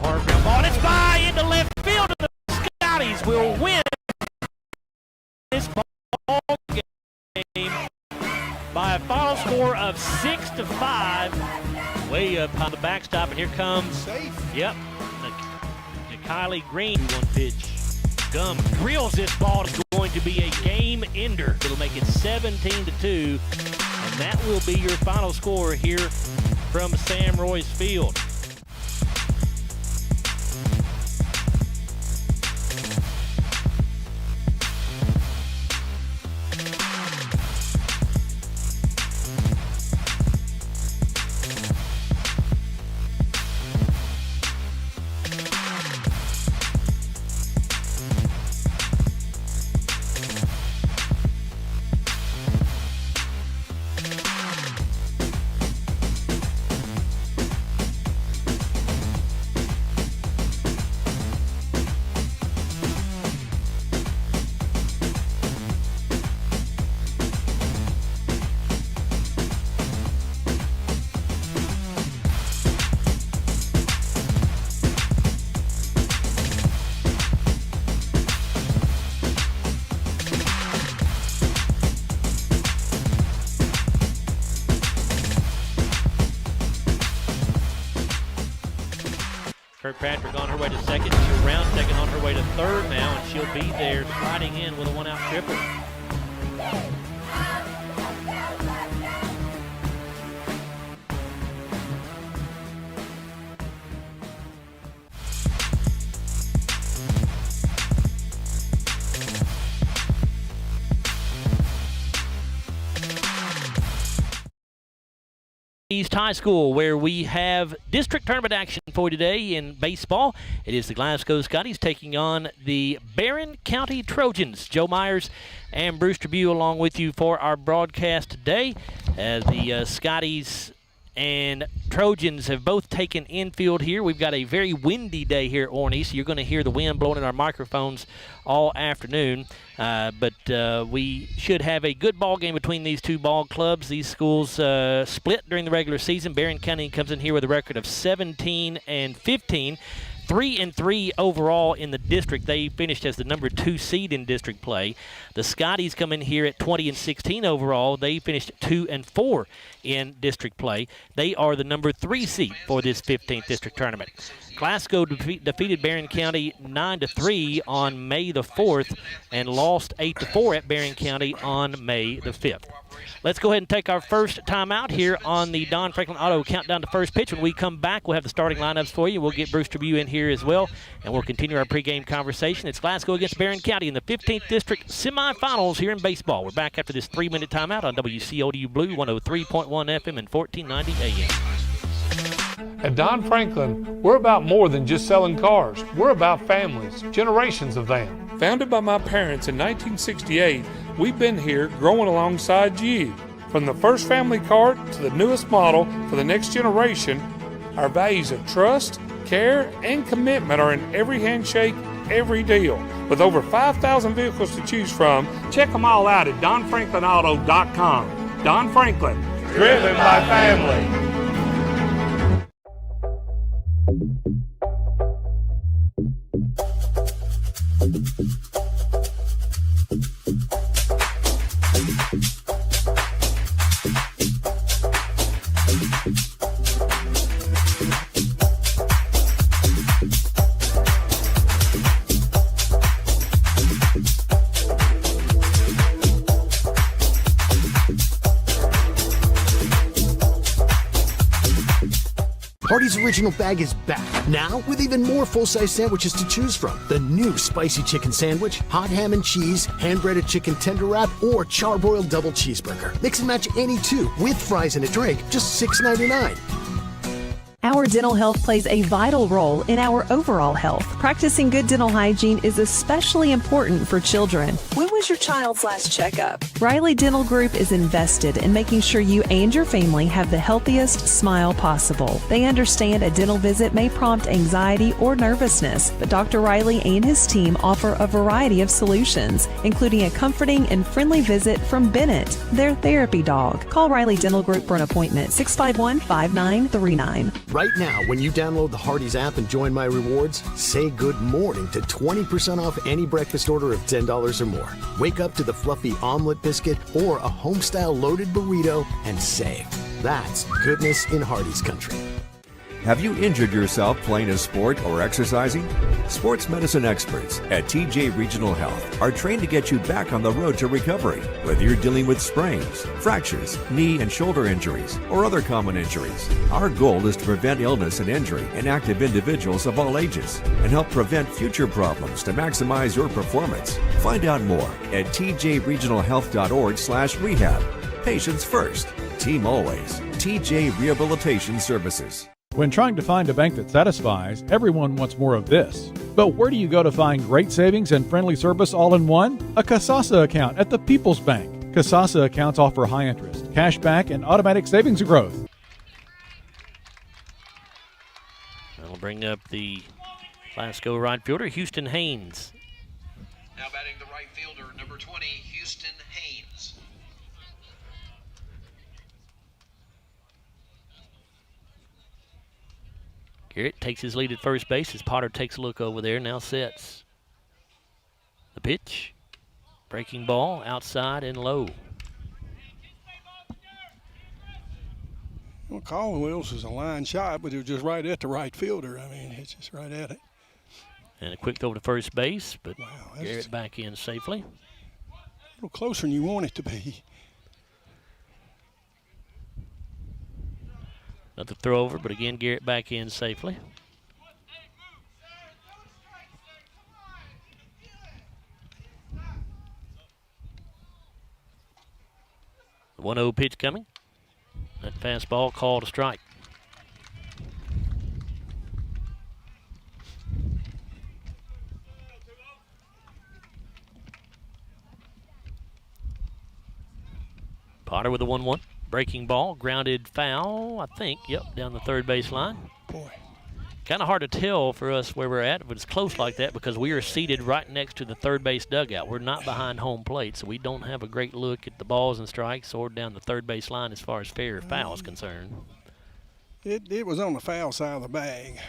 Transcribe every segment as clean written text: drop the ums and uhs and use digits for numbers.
hard ground ball. It's by into left field, and the Scotties will win this ball game by a final score of 6-5. Way up on the backstop, and here comes, Kylie Green. One pitch. Gum drills this ball. It's going to be a game ender. It'll make it 17-2, and that will be your final score here from Sam Royce Field. Kirkpatrick on her way to second. She'll round second, on her way to third now, and she'll be there sliding in with a one-out triple. East High School, where we have district tournament action for you today in baseball. It is the Glasgow Scotties taking on the Barren County Trojans. Joe Myers and Bruce Tribune along with you for our broadcast today. The Scotties and Trojans have both taken infield here. We've got a very windy day here at Orney, so you're going to hear the wind blowing in our microphones all afternoon. But we should have a good ball game between these two ball clubs. These schools split during the regular season. Barren County comes in here with a record of 17-15. 3-3 overall in the district. They finished as the number 2 seed in district play. The Scotties come in here at 20-16 overall. They finished 2-4 in district play. They are the number 3 seed for this 15th district tournament. Glasgow defeated Barren County 9-3 on May the 4th and lost 8-4 at Barren County on May the 5th. Let's go ahead and take our first timeout here on the Don Franklin Auto Countdown to First Pitch. When we come back, we'll have the starting lineups for you. We'll get Bruce Tribune in here as well, and we'll continue our pregame conversation. It's Glasgow against Barren County in the 15th District semifinals here in baseball. We're back after this 3-minute timeout on WCODU Blue 103.1 FM and 1490 AM. At Don Franklin, we're about more than just selling cars. We're about families, generations of them. Founded by my parents in 1968, we've been here growing alongside you. From the first family car to the newest model for the next generation, our values of trust, care, and commitment are in every handshake, every deal. With over 5,000 vehicles to choose from, check them all out at DonFranklinAuto.com. Don Franklin, driven by family. Hardee's Original Bag is back, now with even more full-size sandwiches to choose from. The new Spicy Chicken Sandwich, Hot Ham and Cheese, Hand-Breaded Chicken Tender Wrap, or Charbroiled Double Cheeseburger. Mix and match any two, with fries and a drink, just $6.99. Our dental health plays a vital role in our overall health. Practicing good dental hygiene is especially important for children. When was your child's last checkup? Riley Dental Group is invested in making sure you and your family have the healthiest smile possible. They understand a dental visit may prompt anxiety or nervousness, but Dr. Riley and his team offer a variety of solutions, including a comforting and friendly visit from Bennett, their therapy dog. Call Riley Dental Group for an appointment, 651-5939. Right now, when you download the Hardee's app and join My Rewards, say good morning to 20% off any breakfast order of $10 or more. Wake up to the fluffy omelet biscuit or a home-style loaded burrito and save. That's goodness in Hardee's country. Have you injured yourself playing a sport or exercising? Sports medicine experts at TJ Regional Health are trained to get you back on the road to recovery. Whether you're dealing with sprains, fractures, knee and shoulder injuries, or other common injuries, our goal is to prevent illness and injury in active individuals of all ages and help prevent future problems to maximize your performance. Find out more at tjregionalhealth.org/rehab. Patients first, team always. TJ Rehabilitation Services. When trying to find a bank that satisfies, everyone wants more of this. But where do you go to find great savings and friendly service all in one? A Kasasa account at the People's Bank. Kasasa accounts offer high interest, cash back, and automatic savings growth. That'll bring up the Glasgow right fielder, Houston Haynes. Now batting the right fielder, number 20, Houston Haynes. Garrett takes his lead at first base as Potter takes a look over there, now sets. The pitch, breaking ball, outside and low. Well, Caldwell's is a line shot, but it was just right at the right fielder. I mean, it's just right at it. And a quick throw to first base, but Wow, Garrett back in safely. a little closer than you want it to be. Another throw over, but again, Garrett back in safely. The 1-0 pitch coming. That fastball called a strike. Potter with a 1-1. Breaking ball, grounded foul, I think. Yep, down the third base line. Boy. Kind of hard to tell for us where we're at if it's close like that because we are seated right next to the third base dugout. We're not behind home plate, so we don't have a great look at the balls and strikes or down the third base line as far as fair or foul is concerned. It was on the foul side of the bag.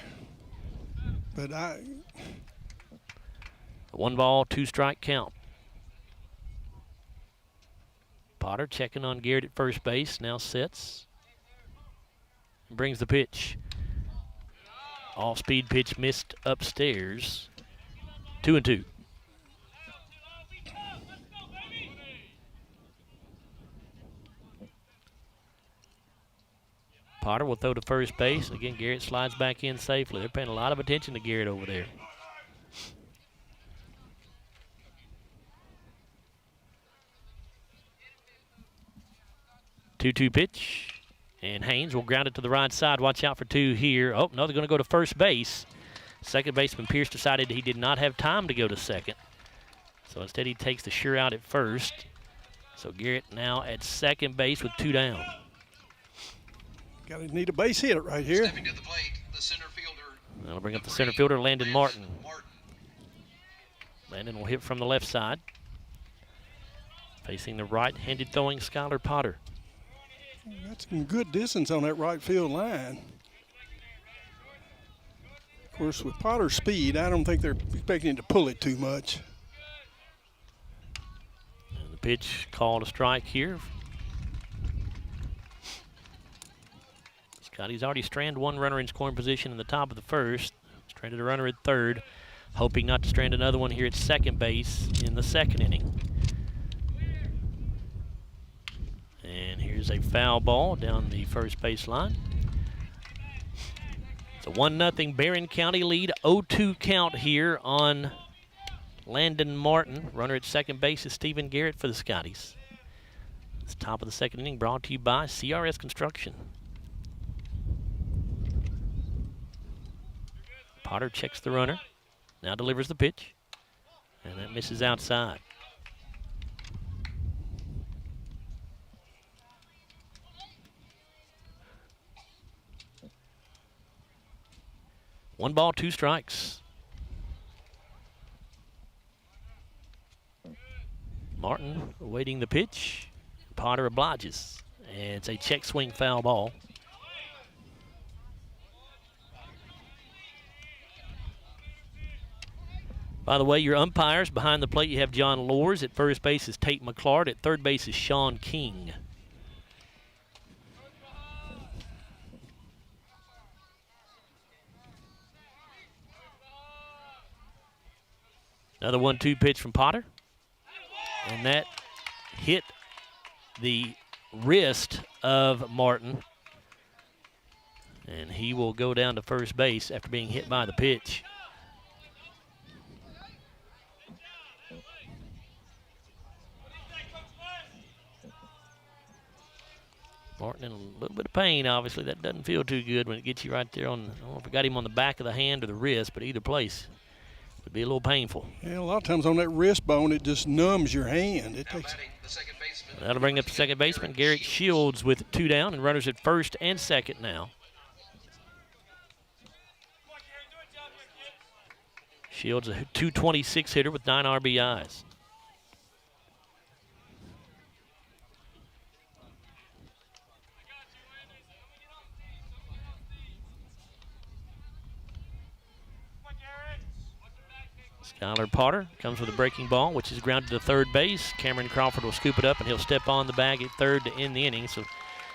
But A 1-ball, 2-strike count. Potter checking on Garrett at first base, now sets. Brings the pitch. Off-speed pitch missed upstairs. 2-2. Potter will throw to first base. Again, Garrett slides back in safely. They're paying a lot of attention to Garrett over there. 2-2 pitch. And Haynes will ground it to the right side. Watch out for 2 here. Oh, no, they're going to go to first base. Second baseman Pierce decided he did not have time to go to second. So instead he takes the sure out at first. So Garrett now at second base with 2 down. need a base hit right here. Stepping to the plate, the center fielder. That'll bring up the center fielder, Landon Martin. Landon will hit from the left side. Facing the right-handed throwing Skylar Potter. Got some good distance on that right field line. Of course, with Potter's speed, I don't think they're expecting to pull it too much. And the pitch called a strike here. Scotty's already stranded 1 runner in scoring position in the top of the first. Stranded a runner at third, hoping not to strand another one here at second base in the second inning. And here's a foul ball down the first base line. It's a 1-0 Barren County lead, 0-2 count here on Landon Martin. Runner at second base is Stephen Garrett for the Scotties. It's top of the second inning, brought to you by CRS Construction. Potter checks the runner, now delivers the pitch, and that misses outside. One ball, 2 strikes. Martin awaiting the pitch. Potter obliges. And it's a check swing foul ball. By the way, your umpires behind the plate, you have John Loers. At first base is Tate McClard. At third base is Sean King. Another 1-2 pitch from Potter. And that hit the wrist of Martin. And he will go down to first base after being hit by the pitch. Martin in a little bit of pain, obviously. That doesn't feel too good when it gets you right there on, I don't know if it got him on the back of the hand or the wrist, but either place would be a little painful. Yeah, a lot of times on that wrist bone, it just numbs your hand. It takes. That'll bring up the second baseman, Garrett Shields, with 2 down, and runners at first and second now. Shields, a .226 hitter with 9 RBIs. Skylar Potter comes with a breaking ball, which is grounded to third base. Cameron Crawford will scoop it up, and he'll step on the bag at third to end the inning. So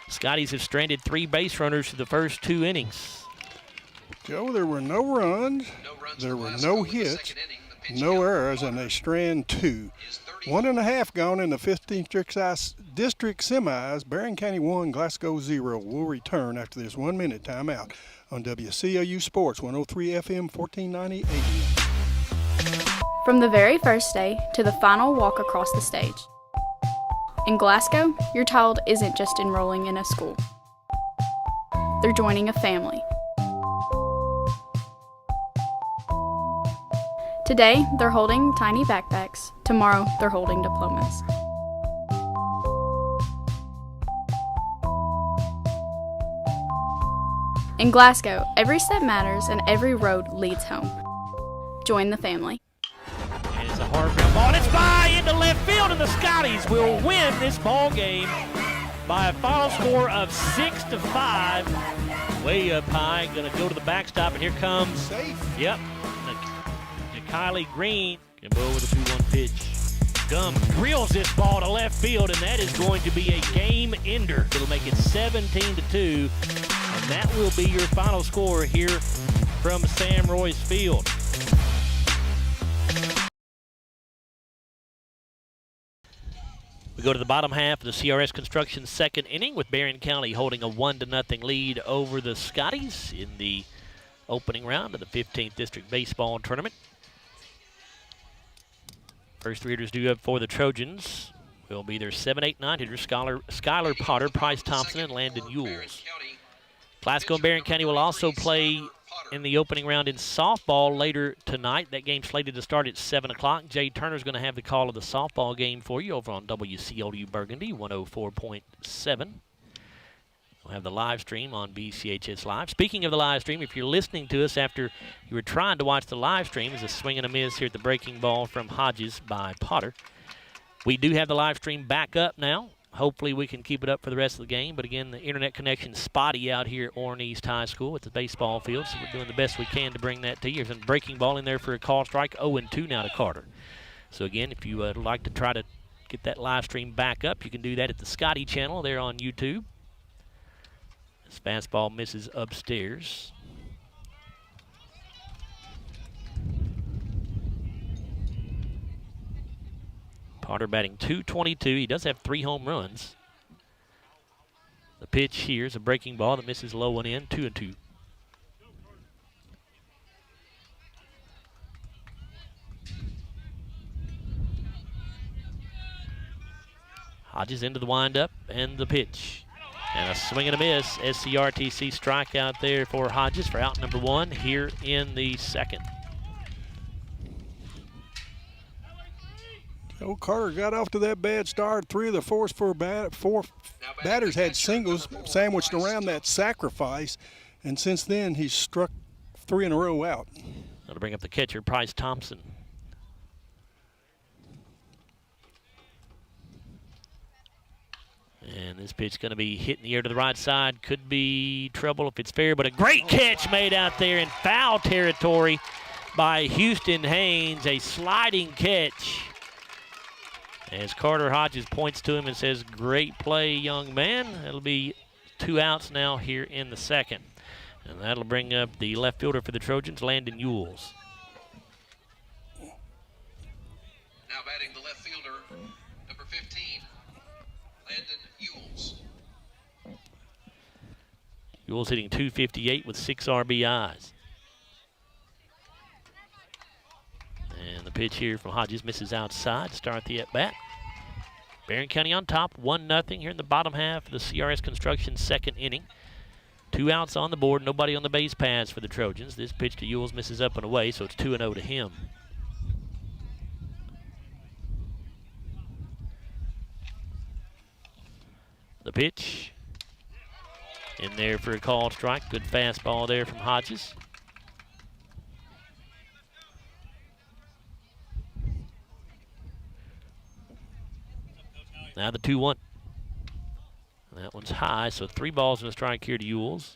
Scotties have stranded 3 base runners through the first 2 innings. Joe, there were no runs, there were no hits, no errors, and they strand 2. 1.5 gone in the 15th district semis. Barren County 1, Glasgow 0. We'll return after this 1-minute timeout on WCOU Sports 103 FM 1490 AM. From the very first day to the final walk across the stage. In Glasgow, your child isn't just enrolling in a school. They're joining a family. Today, they're holding tiny backpacks. Tomorrow, they're holding diplomas. In Glasgow, every step matters and every road leads home. Join the family. And it's a hard ground ball, and it's by into left field, and the Scotties will win this ball game by a final score of 6-5. Way up high, gonna go to the backstop, and here comes, Safe. Yep, Kylie Green can go with a 2-1 pitch. Gum drills this ball to left field, and that is going to be a game ender. It'll make it 17-2, and that will be your final score here from Sam Royce Field. We go to the bottom half of the CRS Construction second inning with Barren County holding a 1-0 lead over the Scotties in the opening round of the 15th District Baseball Tournament. First 3 hitters due up for the Trojans will be their 7-8-9 hitters, Skylar Potter, Price Thompson, and Landon Yules. Glasgow and Barren County will also play in the opening round in softball later tonight. That game's slated to start at 7 o'clock. Jay Turner's going to have the call of the softball game for you over on WCOU Burgundy 104.7. We'll have the live stream on BCHS Live. Speaking of the live stream, if you're listening to us after you were trying to watch the live stream, is a swing and a miss here at the breaking ball from Hodges by Potter. We do have the live stream back up now. Hopefully we can keep it up for the rest of the game. But again, the internet connection's spotty out here at Orne East High School at the baseball field, so we're doing the best we can to bring that to you. There's a breaking ball in there for a call strike, 0-2 now to Carter. So again, if you would like to try to get that live stream back up, you can do that at the Scotty channel there on YouTube. This fastball misses upstairs. Potter batting .222. He does have 3 home runs. The pitch here is a breaking ball that misses low and in, 2-2. Hodges into the windup and the pitch. And a swing and a miss. SCRTC strikeout there for Hodges for out number 1 here in the second. Joe Carter got off to that bad start. 3 of the four batters had singles sandwiched around that sacrifice, and since then he's struck 3 in a row out. That'll bring up the catcher, Price Thompson. And this pitch going to be hit in the air to the right side. Could be trouble if it's fair, but a great catch made out there in foul territory by Houston Haynes, a sliding catch. As Carter Hodges points to him and says, great play, young man. It'll be 2 outs now here in the second. And that'll bring up the left fielder for the Trojans, Landon Yules. Now batting the left fielder, number 15, Landon Yules. Yules hitting .258 with 6 RBIs. And the pitch here from Hodges misses outside to start the at-bat. Barren County on top, 1-0 here in the bottom half of the CRS Construction second inning. 2 outs on the board, nobody on the base paths for the Trojans. This pitch to Yules misses up and away, so it's 2-0 to him. The pitch in there for a called strike. Good fastball there from Hodges. Now the 2-1. That one's high, so 3 balls and a strike here to Yules.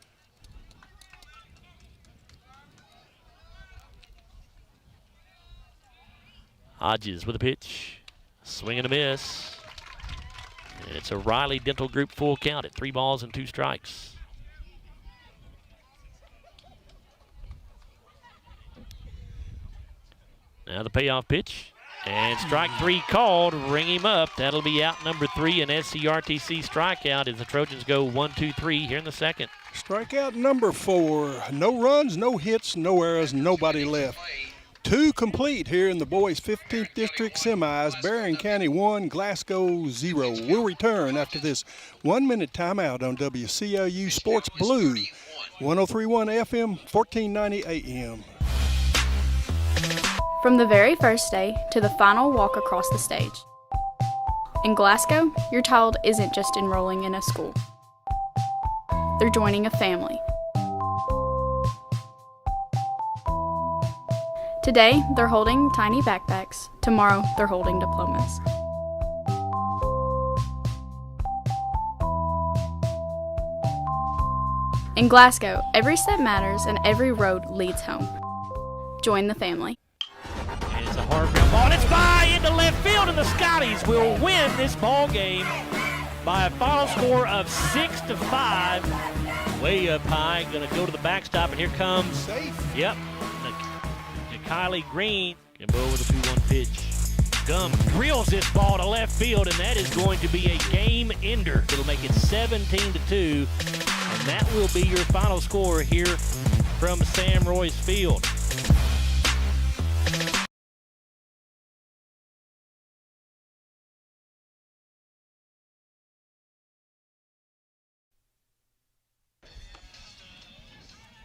Hodges with a pitch. Swing and a miss. And it's a Riley Dental Group full count at 3 balls and 2 strikes. Now the payoff pitch. And strike 3 called, ring him up. That'll be out number 3, an SCRTC strikeout as the Trojans go 1-2-3 here in the second. Strikeout number 4. No runs, no hits, no errors, nobody left. 2 complete here in the boys' 15th district semis. Barren County 1, Glasgow 0. We'll return after this 1-minute timeout on WCOU Sports Blue, 103.1 FM, 1490 AM. From the very first day to the final walk across the stage. In Glasgow, your child isn't just enrolling in a school. They're joining a family. Today, they're holding tiny backpacks. Tomorrow, they're holding diplomas. In Glasgow, every step matters and every road leads home. Join the family. And it's a hard ground ball, and it's by into left field, and the Scotties will win this ball game by a final score of 6-5. Way up high, going to go to the backstop, and here comes, yep, Kylie Green, and Bo with a 2-1 pitch. Gum drills this ball to left field, and that is going to be a game ender. It'll make it 17-2, and that will be your final score here from Sam Royce Field.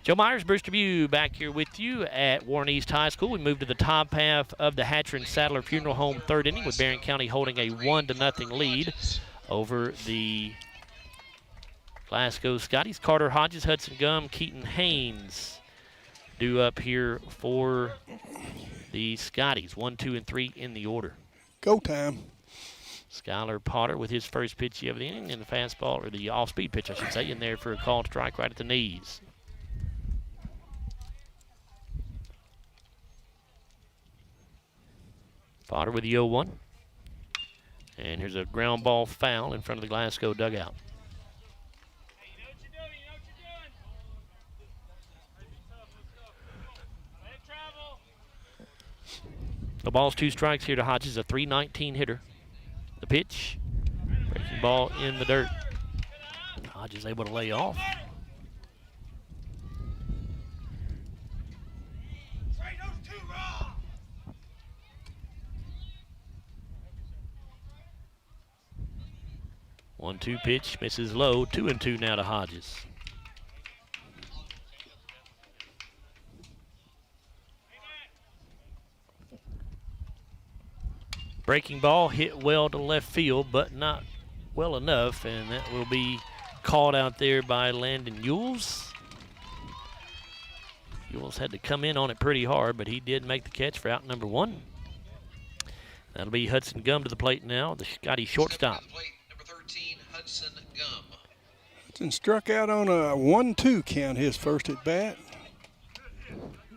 Joe Myers, Bruce Tribune, back here with you at Warren East High School. We move to the top half of the Hatcher and Sadler Funeral Home third inning with Barren County holding a 1-0 lead over the Glasgow Scotties. Carter Hodges, Hudson Gum, Keaton Haynes due up here for the Scotties. 1, 2, and 3 in the order. Go time. Skylar Potter with his first pitch of the inning, and the fastball, or the off-speed pitch, I should say, in there for a called strike right at the knees. Potter with the 0-1. And here's a ground ball foul in front of the Glasgow dugout. The ball's 2 strikes here to Hodges, a .319 hitter. The pitch, breaking ball in the dirt. Hodges able to lay off. One-two pitch, misses low. 2-2 now to Hodges. Breaking ball hit well to left field, but not well enough, and that will be called out there by Landon Yules. Yules had to come in on it pretty hard, but he did make the catch for out number 1. That'll be Hudson Gum to the plate now, the Scotty shortstop. Number 13, Hudson Gum. Hudson struck out on a 1-2 count his first at bat.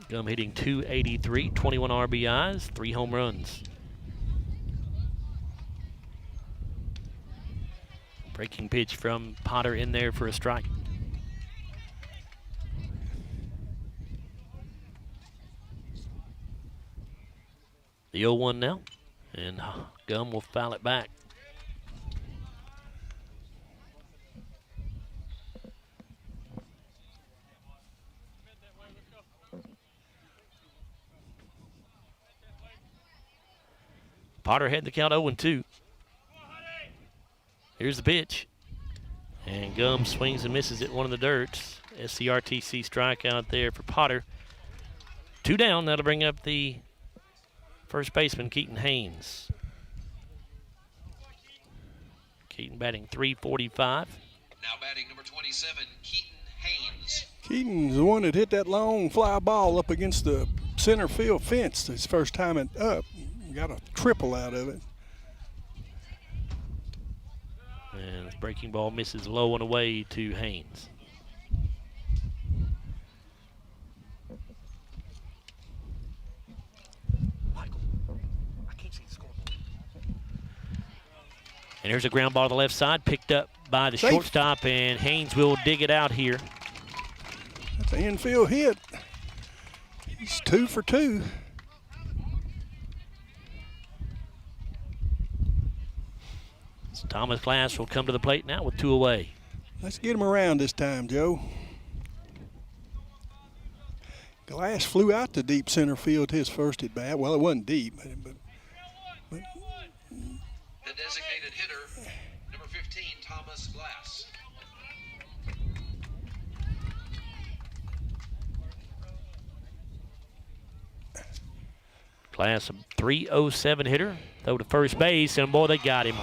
Gum hitting .283, 21 RBIs, 3 home runs. Breaking pitch from Potter in there for a strike. The 0-1 now, and Gum will foul it back. Potter had the count 0-2. Here's the pitch. And Gum swings and misses it, one of the dirts. SCRTC strikeout there for Potter. 2 down, that'll bring up the first baseman, Keaton Haynes. Keaton batting .345. Now batting number 27, Keaton Haynes. Keaton's the one that hit that long fly ball up against the center field fence his first time up. Got a triple out of it. And this breaking ball misses low and away to Haynes. And here's a ground ball to the left side, picked up by the shortstop, and Haynes will dig it out here. That's an infield hit. He's 2 for 2. So Thomas Glass will come to the plate now with 2 away. Let's get him around this time, Joe. Glass flew out to deep center field his first at bat. Well, it wasn't deep, but The designated hitter, number 15, Thomas Glass. Glass, a .307 hitter. Throw to first base, and boy, they got him.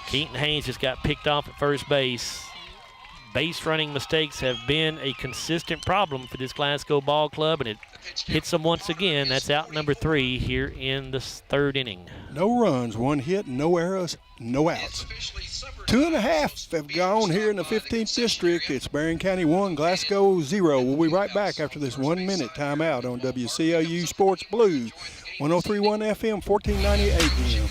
Keaton Haynes just got picked off at first base. Base running mistakes have been a consistent problem for this Glasgow ball club, and it hits them once again. That's out number 3 here in the 3rd inning. No runs, 1 hit, no errors, no outs. 2.5 have gone here in the 15th district. It's Barren County 1, Glasgow 0. We'll be right back after this 1-minute timeout on WCLU Sports Blue, 103.1 FM, 1490 AM.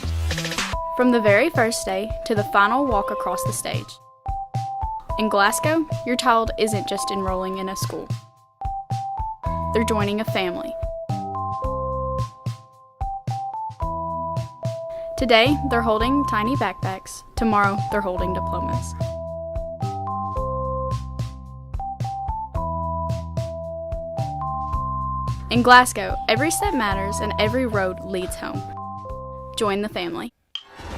From the very first day to the final walk across the stage. In Glasgow, your child isn't just enrolling in a school. They're joining a family. Today, they're holding tiny backpacks. Tomorrow, they're holding diplomas. In Glasgow, every step matters and every road leads home. Join the family.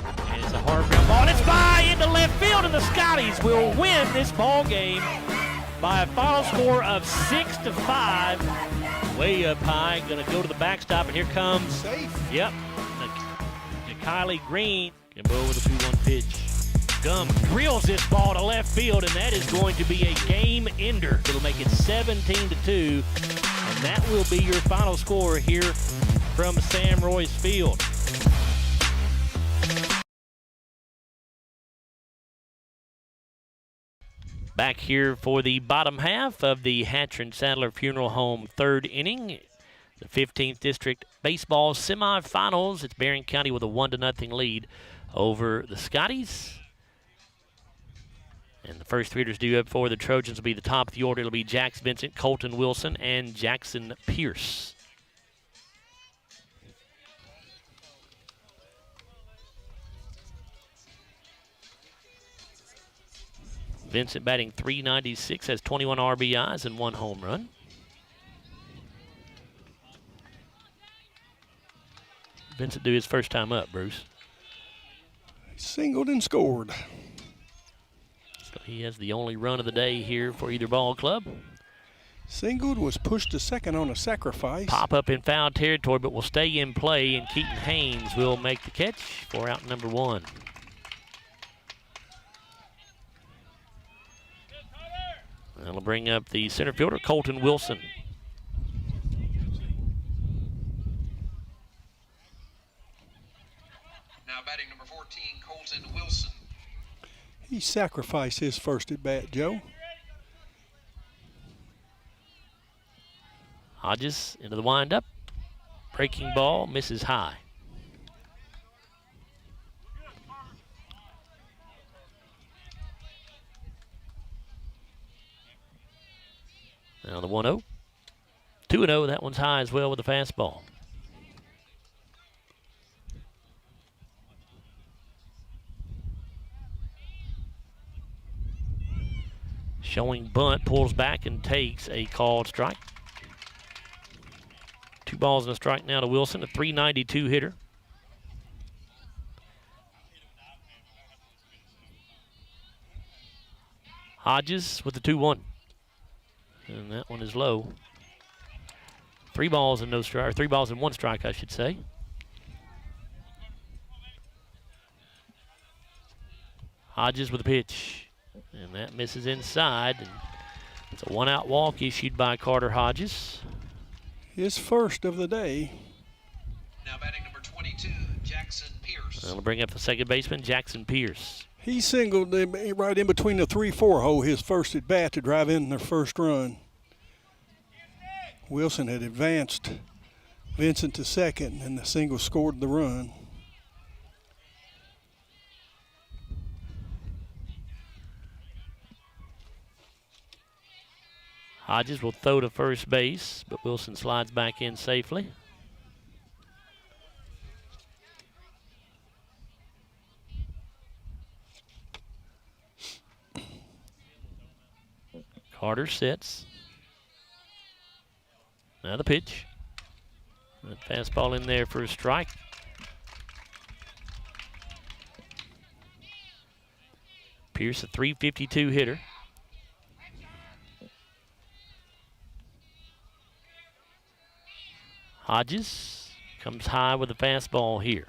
And it's a hard ground ball, and it's by into left field, and the Scotties will win this ball game by a final score of 6-5. Way up high, going to go to the backstop, and here comes, yep, Kylie Green. Can go over the 2-1 pitch. Gum drills this ball to left field, and that is going to be a game ender. It'll make it 17-2, and that will be your final score here from Sam Royce Field. Back here for the bottom half of the Hatcher Sadler Funeral Home 3rd inning. The 15th District Baseball semifinals. It's Barren County with a 1-0 lead over the Scotties. And the first 3 hitters due up for the Trojans will be the top of the order. It'll be Jax Vincent, Colton Wilson, and Jackson Pierce. Vincent batting .396, has 21 RBIs and 1 home run. Vincent do his first time up, Bruce. He singled and scored. So he has the only run of the day here for either ball club. Singled, was pushed to second on a sacrifice. Pop up in foul territory, but will stay in play, and Keaton Haynes will make the catch for out number 1. That'll bring up the center fielder, Colton Wilson. Now batting number 14, Colton Wilson. He sacrificed his first at bat, Joe. Hodges into the windup. Breaking ball, misses high. Now the 1-0. 2-0, that one's high as well with the fastball. Showing bunt, pulls back and takes a called strike. 2 balls and a strike now to Wilson, a .392 hitter. Hodges with the 2-1. And that one is low. 3 balls and no strike, or 3 balls and 1 strike, I should say. Hodges with a pitch. And that misses inside. And it's a 1-out walk issued by Carter Hodges. His first of the day. Now batting number 22, Jackson Pierce. That'll bring up the second baseman, Jackson Pierce. He singled right in between the 3-4 hole, his first at bat to drive in their first run. Wilson had advanced Vincent to second, and the single scored the run. Hodges will throw to first base, but Wilson slides back in safely. Carter sits. Now the pitch. That fastball in there for a strike. Pierce, a .352 hitter. Hodges comes high with a fastball here.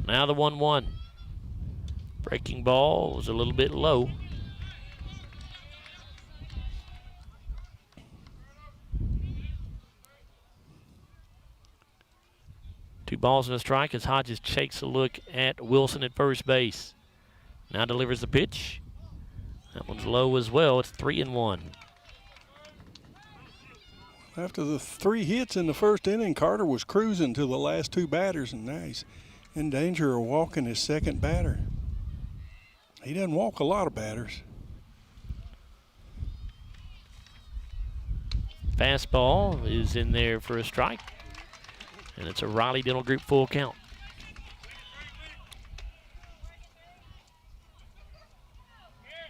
Now the 1-1. Breaking ball was a little bit low. Two balls and a strike as Hodges takes a look at Wilson at first base. Now delivers the pitch. That one's low as well. It's 3-1. After the 3 hits in the first inning, Carter was cruising to the last 2 batters, and now he's in danger of walking his second batter. He doesn't walk a lot of batters. Fastball is in there for a strike. And it's a Riley Dental Group full count.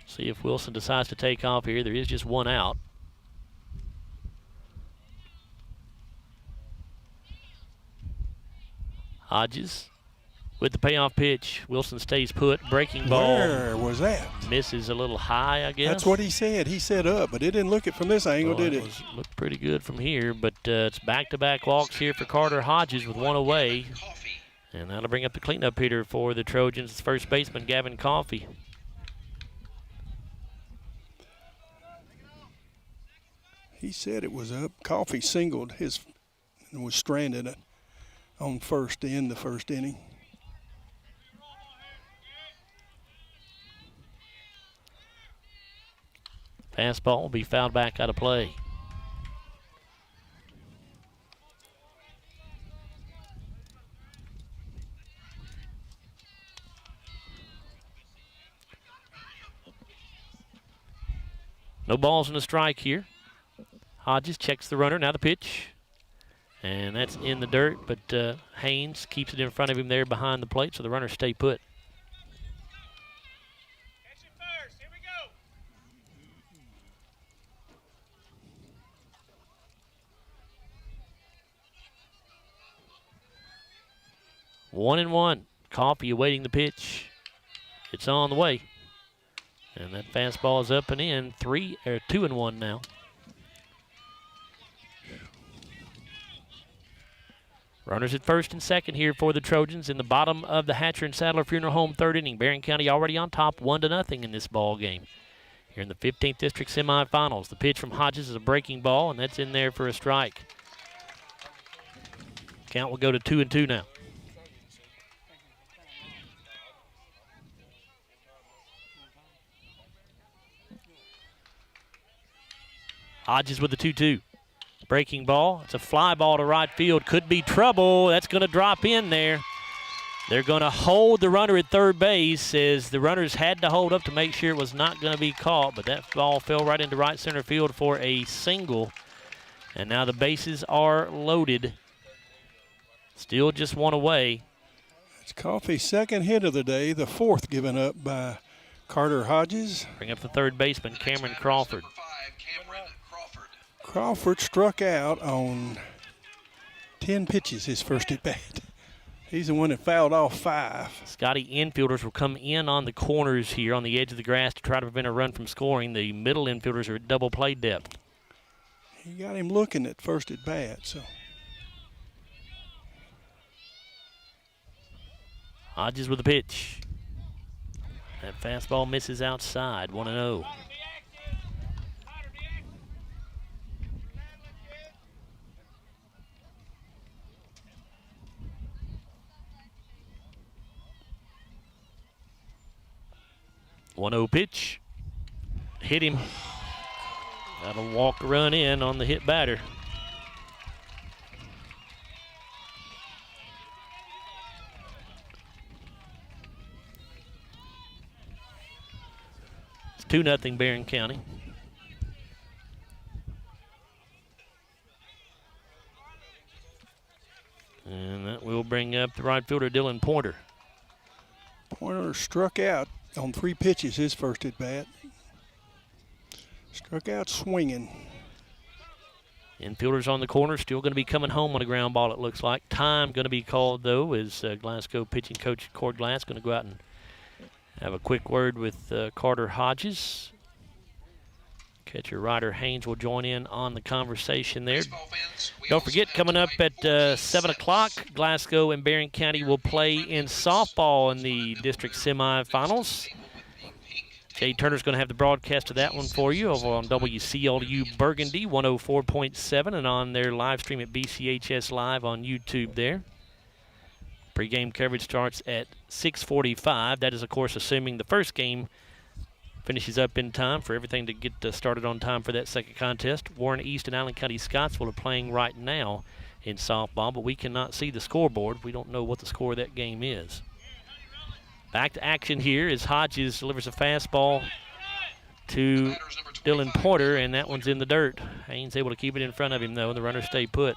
See if Wilson decides to take off here. There is just 1 out. Hodges with the payoff pitch. Wilson stays put. Breaking ball. Where was that? Misses a little high, I guess. That's what he said. He said up, but it didn't look it from this angle, did it? Looked pretty good from here, but it's back-to-back walks here for Carter Hodges with 1 away. And that'll bring up the cleanup hitter for the Trojans, first baseman Gavin Coffey. He said it was up. Coffey singled his and was stranded on first to end the first inning. Fastball will be fouled back out of play. No balls and a strike here. Hodges checks the runner. Now the pitch. And that's in the dirt, but Haynes keeps it in front of him there behind the plate, so the runners stay put. One and one. Coffey awaiting the pitch. It's on the way. And that fastball is up and in. 2-1 now. Runners at first and second here for the Trojans in the bottom of the Hatcher and Sadler Funeral Home third inning. Barren County already on top 1-0 in this ball game. Here in the 15th District semifinals. The pitch from Hodges is a breaking ball, and that's in there for a strike. Count will go to 2-2 now. Hodges with the 2-2. Breaking ball. It's a fly ball to right field. Could be trouble. That's going to drop in there. They're going to hold the runner at third base as the runners had to hold up to make sure it was not going to be caught, but that ball fell right into right center field for a single. And now the bases are loaded. Still just one away. It's Coffey's second hit of the day, the fourth given up by Carter Hodges. Bring up the third baseman, Cameron Crawford. Crawford struck out on 10 pitches his first at bat. He's the one that fouled off 5. Scotty, infielders will come in on the corners here on the edge of the grass to try to prevent a run from scoring. The middle infielders are at double play depth. He got him looking at first at bat, so. Hodges with the pitch. That fastball misses outside, 1-0. One-0 pitch. Hit him. That'll walk a run in on the hit batter. It's 2-0 Barren County. And that will bring up the right fielder, Dylan Pointer. Pointer struck out on 3 pitches his first at bat. Struck out swinging. Infielders on the corner still going to be coming home on a ground ball, it looks like. Time going to be called, though, as Glasgow pitching coach Cord Glass going to go out and have a quick word with Carter Hodges. Catcher Ryder Haynes will join in on the conversation there. Don't forget, coming up at 7 o'clock, Glasgow and Barren County will play in softball in the district semifinals. Jay Turner's going to have the broadcast of that one for you over on WCLU Burgundy 104.7 and on their live stream at BCHS Live on YouTube there. Pre-game coverage starts at 6:45. That is, of course, assuming the first game finishes up in time for everything to get started on time for that second contest. Warren East and Allen County Scottsville are playing right now in softball, but we cannot see the scoreboard. We don't know what the score of that game is. Back to action here as Hodges delivers a fastball to Dylan Pointer, and that one's in the dirt. Haynes able to keep it in front of him, though, and the runners stay put.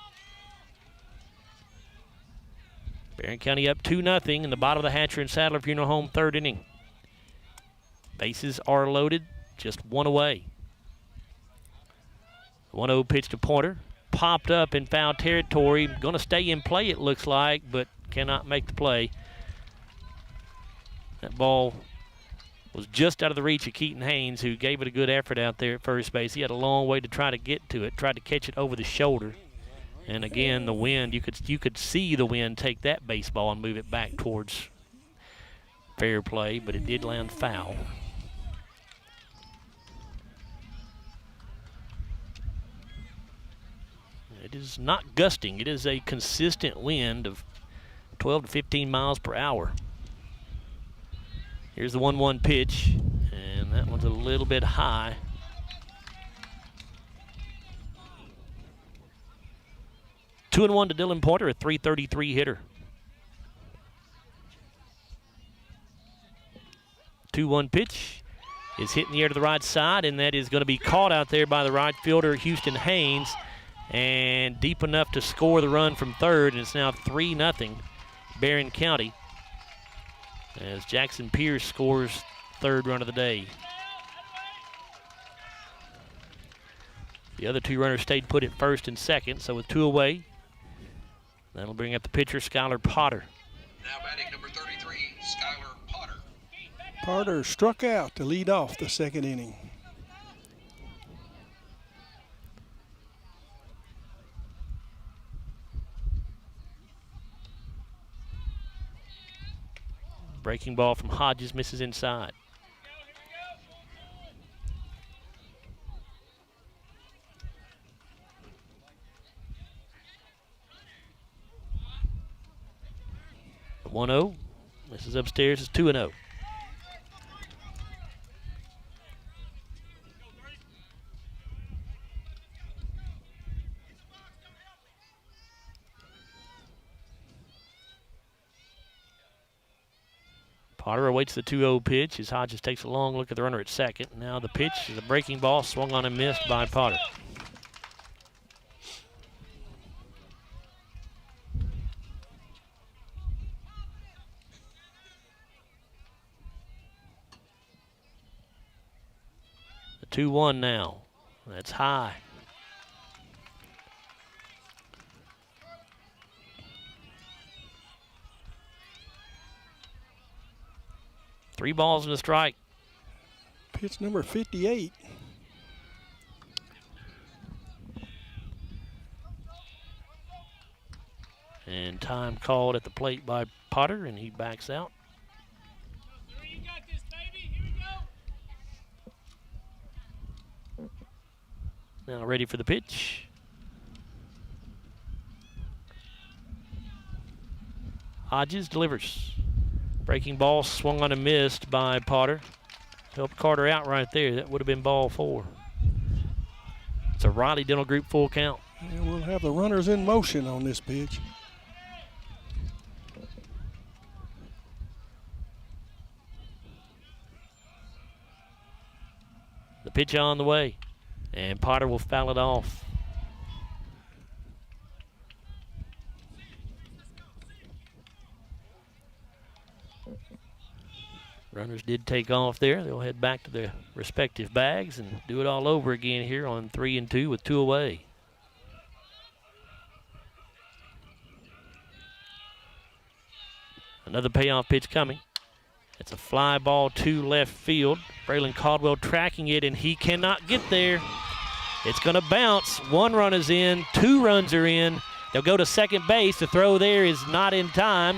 Barren County up 2-0 in the bottom of the Hatcher and Sadler Funeral Home third inning. Bases are loaded, just one away. 1-0 pitch to Pointer. Popped up in foul territory. Going to stay in play, it looks like, but cannot make the play. That ball was just out of the reach of Keaton Haynes, who gave it a good effort out there at first base. He had a long way to try to get to it, tried to catch it over the shoulder. And again, the wind, you could see the wind take that baseball and move it back towards fair play, but it did land foul. It is not gusting. It is a consistent wind of 12 to 15 miles per hour. Here's the 1-1 pitch, and that one's a little bit high. Two and 1 to Dylan Pointer, a .333 hitter. 2-1 pitch is hit in the air to the right side, and that is going to be caught out there by the right fielder, Houston Haynes, and deep enough to score the run from third, and it's now 3-0 Barren County as Jackson Pierce scores third run of the day. The other two runners stayed put at first and second, so with 2 away, that'll bring up the pitcher, Skylar Potter. Now batting number 33, Skylar Potter. Potter struck out to lead off the second inning. Breaking ball from Hodges misses inside. The 1-0. This is upstairs. It's 2-0. Potter awaits the 2-0 pitch as Hodges takes a long look at the runner at second. Now the pitch is a breaking ball swung on and missed by Potter. The 2-1 now. That's high. Three balls and a strike. Pitch number 58. And time called at the plate by Potter, and he backs out. You got this, baby. Here we go. Now ready for the pitch. Hodges delivers. Breaking ball swung on and missed by Potter. Helped Carter out right there. That would have been ball 4. It's a Riley Dental Group full count. And we'll have the runners in motion on this pitch. The pitch on the way, and Potter will foul it off. Runners did take off there. They'll head back to their respective bags and do it all over again here on 3-2 with 2 away. Another payoff pitch coming. It's a fly ball to left field. Braylon Caldwell tracking it, and he cannot get there. It's going to bounce. 1 run is in. 2 runs are in. They'll go to second base. The throw there is not in time.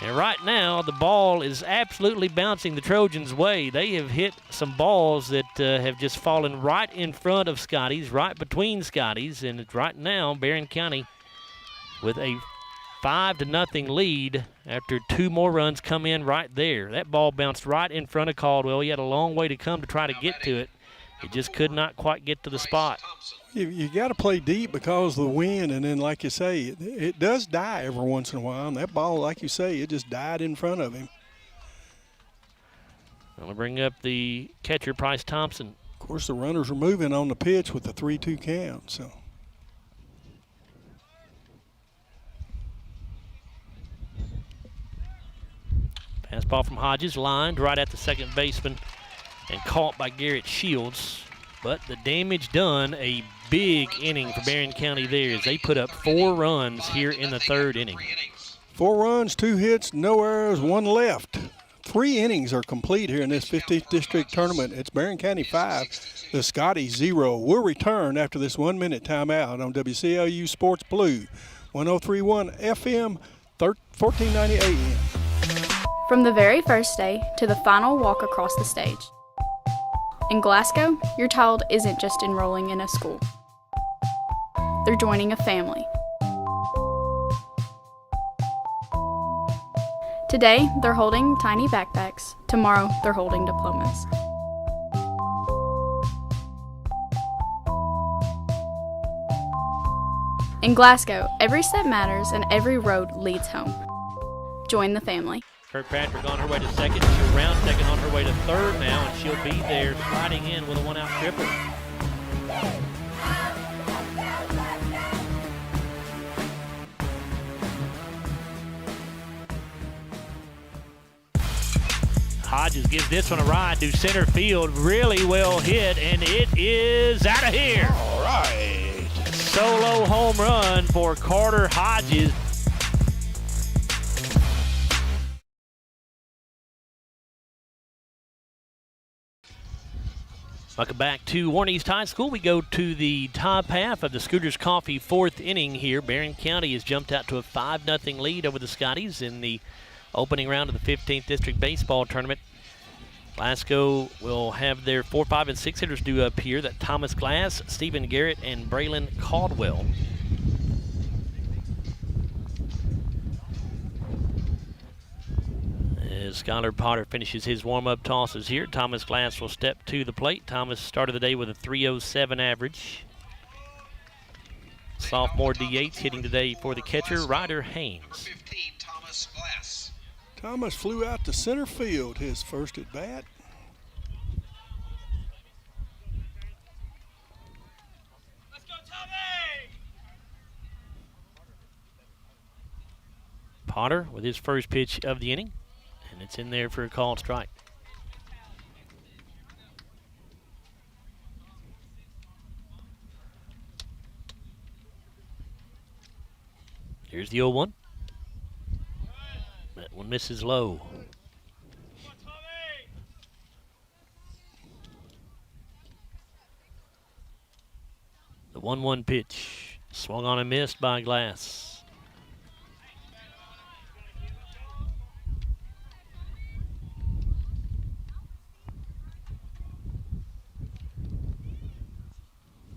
And right now, the ball is absolutely bouncing the Trojans' way. They have hit some balls that have just fallen right in front of Scotty's, right between Scotty's. And right now, Barren County with a 5-0 lead after 2 more runs come in right there. That ball bounced right in front of Caldwell. He had a long way to come to try to get to it. He just could not quite get to the spot. You got to play deep because of the wind, and then, like you say, it does die every once in a while. And that ball, like you say, it just died in front of him. I'll bring up the catcher, Price Thompson. Of course, the runners were moving on the pitch with the 3-2 count. So. Fastball from Hodges, lined right at the second baseman and caught by Garrett Shields. But the damage done, a big inning for Barren County there as they put up 4 runs here in the 3rd inning. 4 runs, 2 hits, no errors, 1 left. 3 innings are complete here in this 15th district tournament. It's Barren County 5, the Scotty 0. We'll return after this 1-minute timeout on WCLU Sports Blue, 103.1 FM, 1490 AM. From the very first day to the final walk across the stage. In Glasgow, your child isn't just enrolling in a school. They're joining a family. Today, they're holding tiny backpacks. Tomorrow, they're holding diplomas. In Glasgow, every step matters and every road leads home. Join the family. Kirkpatrick on her way to second. She'll round second on her way to third now, and she'll be there sliding in with a 1-out triple. Hodges gives this one a ride to center field. Really well hit, and it is out of here. All right. Solo home run for Carter Hodges. Welcome back to Warren East High School. We go to the top half of the Scooters Coffee 4th inning here. Barren County has jumped out to a 5-0 lead over the Scotties in the opening round of the 15th District Baseball Tournament. Glasgow will have their 4, 5, and 6 hitters due up here. That Thomas Glass, Stephen Garrett, and Braylon Caldwell. As Skylar Potter finishes his warm-up tosses here, Thomas Glass will step to the plate. Thomas started the day with a .307 average. Sophomore DH hitting today for the catcher, Ryder Haynes. Glass. Thomas flew out to center field, his first at bat. Let's go, Tommy! Potter with his first pitch of the inning, and it's in there for a called strike. Here's the 0-1. That one misses low. The 1-1 pitch. Swung on and missed by Glass.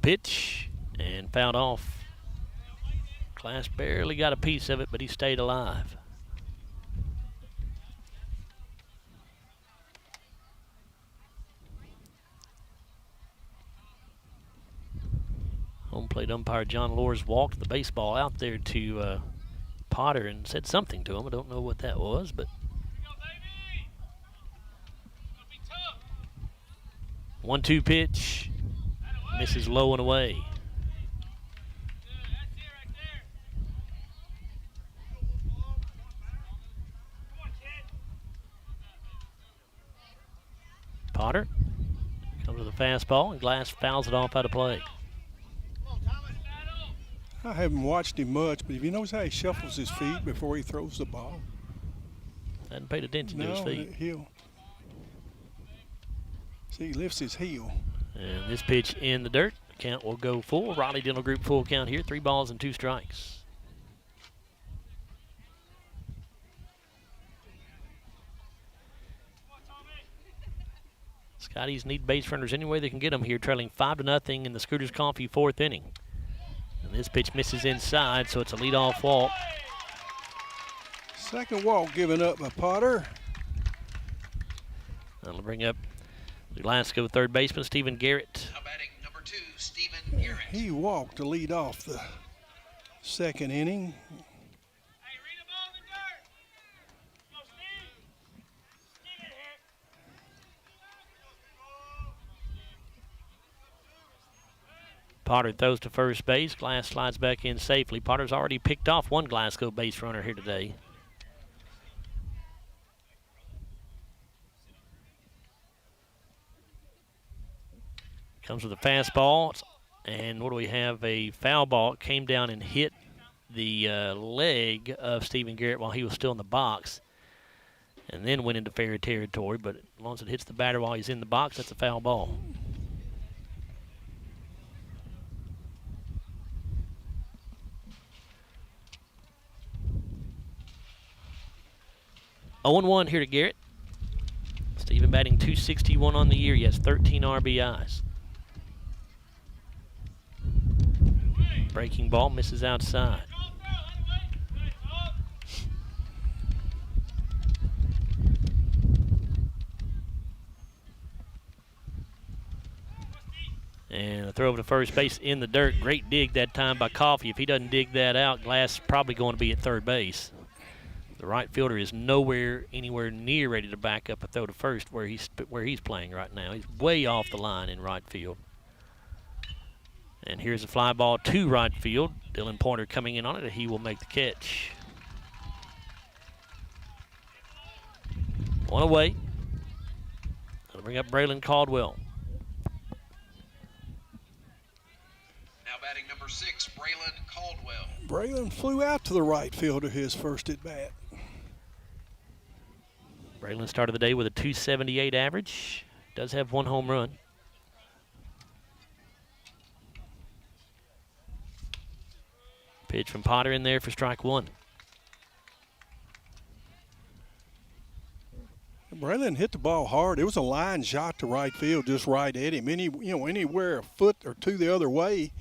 Pitch and fouled off. Glass barely got a piece of it, but he stayed alive. Home plate umpire John Lors walked the baseball out there to Potter and said something to him. I don't know what that was, but 1-2 pitch misses low and away. Potter comes with a fastball, and Glass fouls it off out of play. I haven't watched him much, but if you notice how he shuffles his feet before he throws the ball. Hadn't paid attention to his feet. Heel. See, he lifts his heel. And this pitch in the dirt. Count will go full. Raleigh Dental Group full count here. 3 balls and 2 strikes. Scotties need base runners any way they can get them here, trailing 5-0 in the Scooters Coffee 4th inning. And this pitch misses inside, so it's a leadoff walk. Second walk given up by Potter. That'll bring up the Glasgow third baseman, Stephen Garrett. Now batting number 2, Stephen Garrett. He walked to lead off the second inning. Hey, read the ball in the dirt. Go, Steve. Steve in here. Potter throws to first base. Glass slides back in safely. Potter's already picked off one Glasgow base runner here today. Comes with a fastball. And what do we have? A foul ball. It came down and hit the leg of Stephen Garrett while he was still in the box. And then went into fair territory. But as long as it hits the batter while he's in the box, that's a foul ball. Oh, 0-1 here to Garrett. Stephen batting .261 on the year. He has 13 RBIs. Breaking ball misses outside. And a throw over to first base in the dirt. Great dig that time by Coffey. If he doesn't dig that out, Glass is probably going to be at third base. The right fielder is anywhere near ready to back up a throw to first where he's playing right now. He's way off the line in right field. And here's a fly ball to right field. Dylan Pointer coming in on it. He will make the catch. One away. That'll bring up Braylon Caldwell. Now batting number 6, Braylon Caldwell. Braylon flew out to the right fielder his first at bat. Braylon started the day with a .278 average. Does have 1 home run. Pitch from Potter in there for strike 1. Braylon hit the ball hard. It was a line shot to right field, just right at him. Anywhere a foot or two the other way.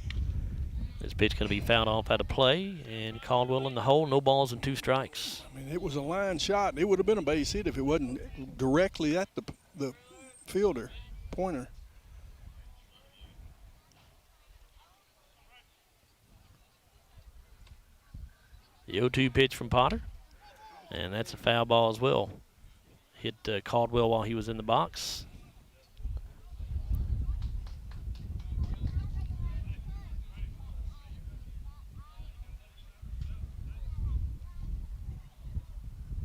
This pitch going to be fouled off out of play, and Caldwell in the hole. No balls and 2 strikes. I mean, it was a line shot. It would have been a base hit if it wasn't directly at the fielder, Pointer. The 0-2 pitch from Potter. And that's a foul ball as well. Hit Caldwell while he was in the box.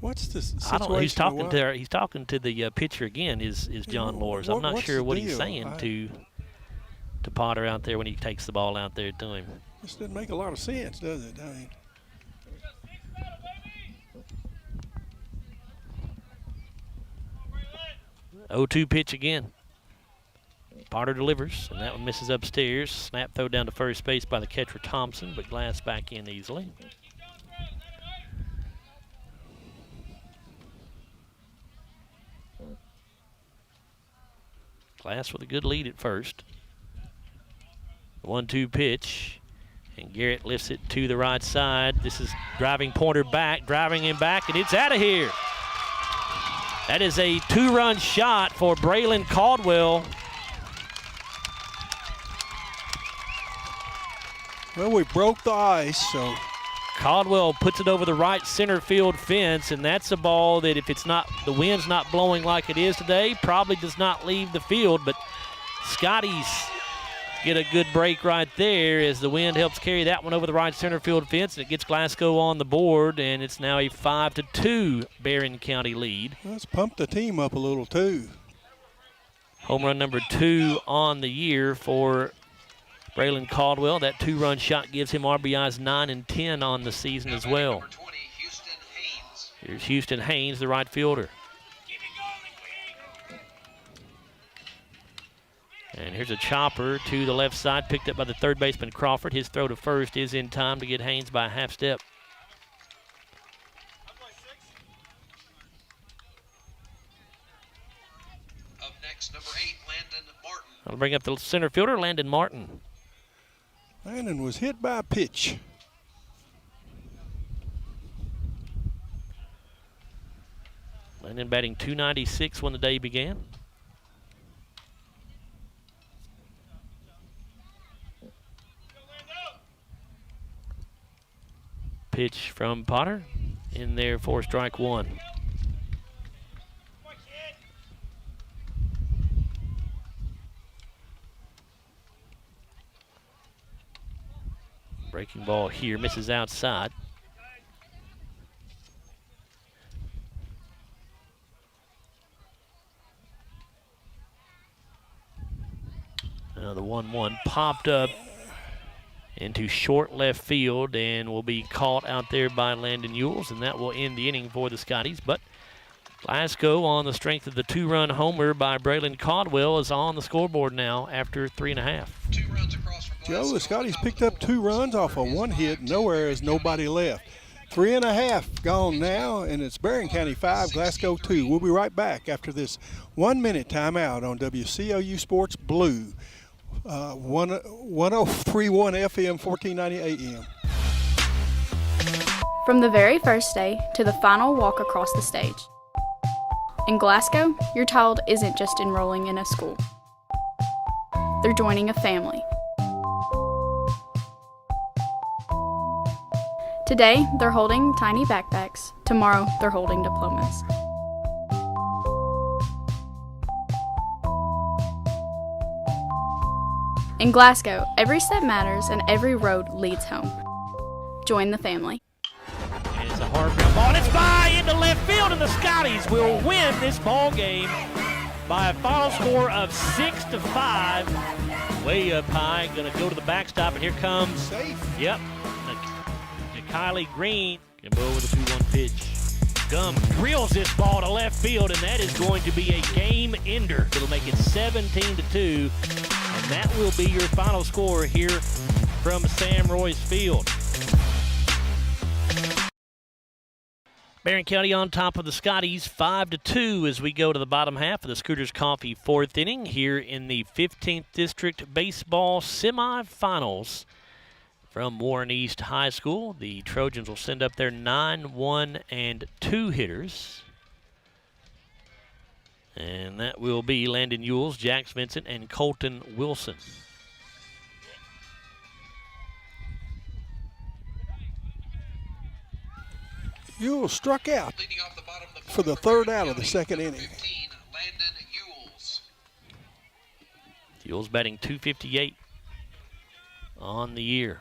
What's the situation? I don't. He's talking to the pitcher again. Is John Lors? I'm not sure what he's saying to Potter out there when he takes the ball out there to him. This doesn't make a lot of sense, does it? I mean, 0-2 pitch again. Potter delivers, and that one misses upstairs. Snap throw down to first base by the catcher Thompson, but Glass back in easily. Glass with a good lead at first. 1-2 pitch, and Garrett lifts it to the right side. This is driving Pointer back, driving him back, and it's out of here. That is a 2-run shot for Braylon Caldwell. Well, we broke the ice, so Caldwell puts it over the right center field fence, and that's a ball that if it's not, the wind's not blowing like it is today, probably does not leave the field, but Scotty's get a good break right there as the wind helps carry that one over the right center field fence, and it gets Glasgow on the board, and it's now a 5-2 Barren County lead. Let's pump the team up a little too. Home run number 2 on the year for Braylon Caldwell. That 2-run shot gives him RBIs 9 and 10 on the season as well. Here's Houston Haynes, the right fielder. And here's a chopper to the left side, picked up by the third baseman Crawford. His throw to first is in time to get Haynes by a half step. Up next, number 8, Landon Martin. I'll bring up the center fielder, Landon Martin. Landon was hit by a pitch. Landon batting .296 when the day began. Pitch from Potter in there for strike 1. Breaking ball here, misses outside. Now the 1-1 popped up into short left field and will be caught out there by Landon Yules, and that will end the inning for the Scotties. But Glasgow, on the strength of the 2-run homer by Braylon Caldwell, is on the scoreboard now after 3.5. 2 runs across from Glasgow. Joe, the Scotties picked up 2 runs off of 1 hit, nowhere is nobody left. 3.5 gone now, and it's Barren County 5, Glasgow 2. We'll be right back after this 1-minute timeout on WCOU Sports Blue. 1031 FM, 1490 AM. From the very first day to the final walk across the stage. In Glasgow, your child isn't just enrolling in a school. They're joining a family. Today, they're holding tiny backpacks. Tomorrow, they're holding diplomas. In Glasgow, every step matters and every road leads home. Join the family. And it's a hard ground ball, and it's by into left field, and the Scotties will win this ball game by a final score of 6-5. Way up high, going to go to the backstop, and here comes, yep, Kylie Green. Can go over the 2-1 pitch. Gum drills this ball to left field, and that is going to be a game ender. It'll make it 17-2. And that will be your final score here from Sam Royce Field. Barren County on top of the Scotties, 5-2 as we go to the bottom half of the Scooters Coffee 4th inning here in the 15th District Baseball Semifinals from Warren East High School. The Trojans will send up their 9, 1, and 2 hitters. And that will be Landon Yules, Jax Vincent, and Colton Wilson. Ewell struck out for the third out of the second inning. Ewell's batting .258 on the year.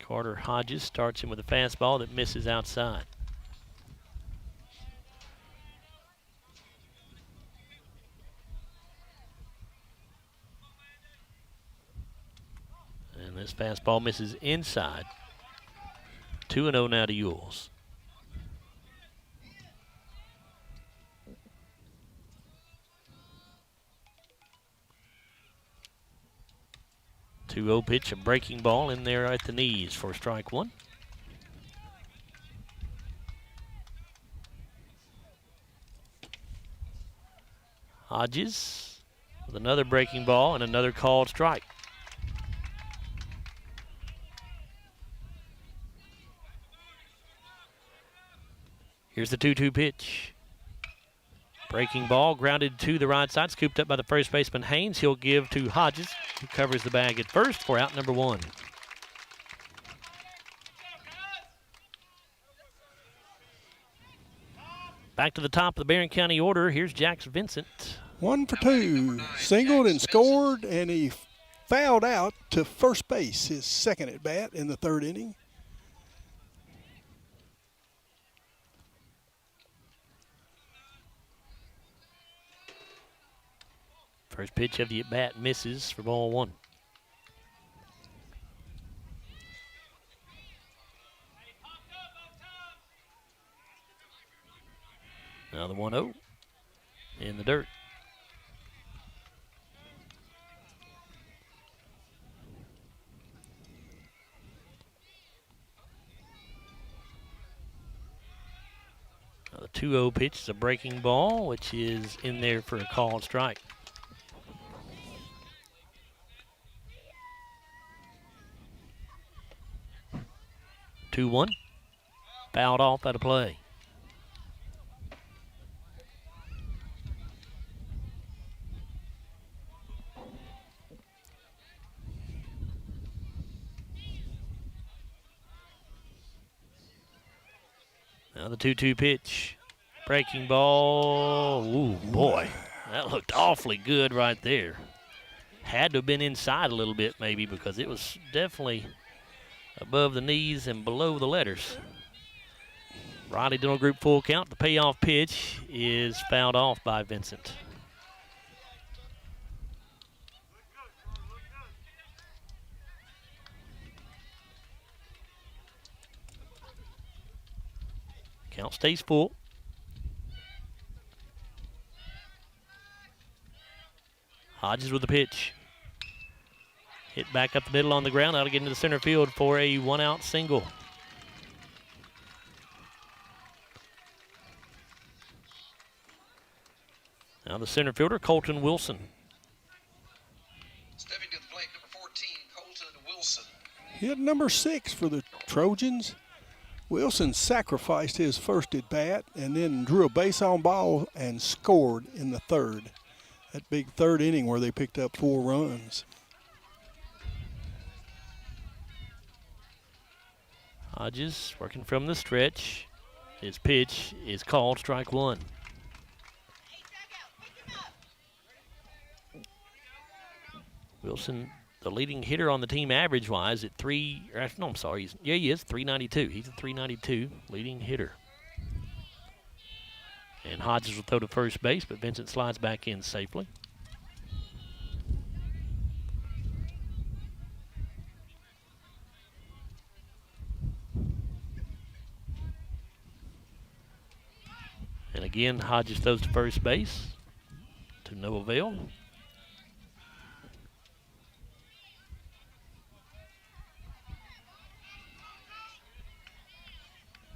Carter Hodges starts him with a fastball that misses outside. And this fastball misses inside. 2-0 now to Ewell's. Two-0 pitch, a breaking ball in there at the knees for strike one. Hodges with another breaking ball and another called strike. Here's the 2-2 pitch. Breaking ball, grounded to the right side, scooped up by the first baseman Haynes. He'll give to Hodges, who covers the bag at first for out number one. Back to the top of the Barren County order. Here's Jax Vincent. 1 for 2. Singled and scored, and he fouled out to first base, his second at bat in the third inning. First pitch of the at-bat misses for ball one. Now the 1-0 in the dirt. Now the 2-0 pitch is a breaking ball, which is in there for a called strike. Two 2-1. Fouled off out of play. Now the 2-2 pitch. Breaking ball. Ooh, boy. That looked awfully good right there. Had to have been inside a little bit maybe because it was definitely above the knees and below the letters. Riley Dental Group full count. The payoff pitch is fouled off by Vincent. Count stays full. Hodges with the pitch. Hit back up the middle on the ground. That'll get into the center field for a one-out single. Now the center fielder, Colton Wilson. Stepping to the plate, number 14, Colton Wilson. Hit number 6 for the Trojans. Wilson sacrificed his first at bat and then drew a base on ball and scored in the third. That big third inning where they picked up 4 runs. Hodges working from the stretch. His pitch is called strike one. Wilson, the leading hitter on the team average-wise at he is 392. He's a 392 leading hitter. And Hodges will throw to first base, but Vincent slides back in safely. And again, Hodges throws to first base to no avail.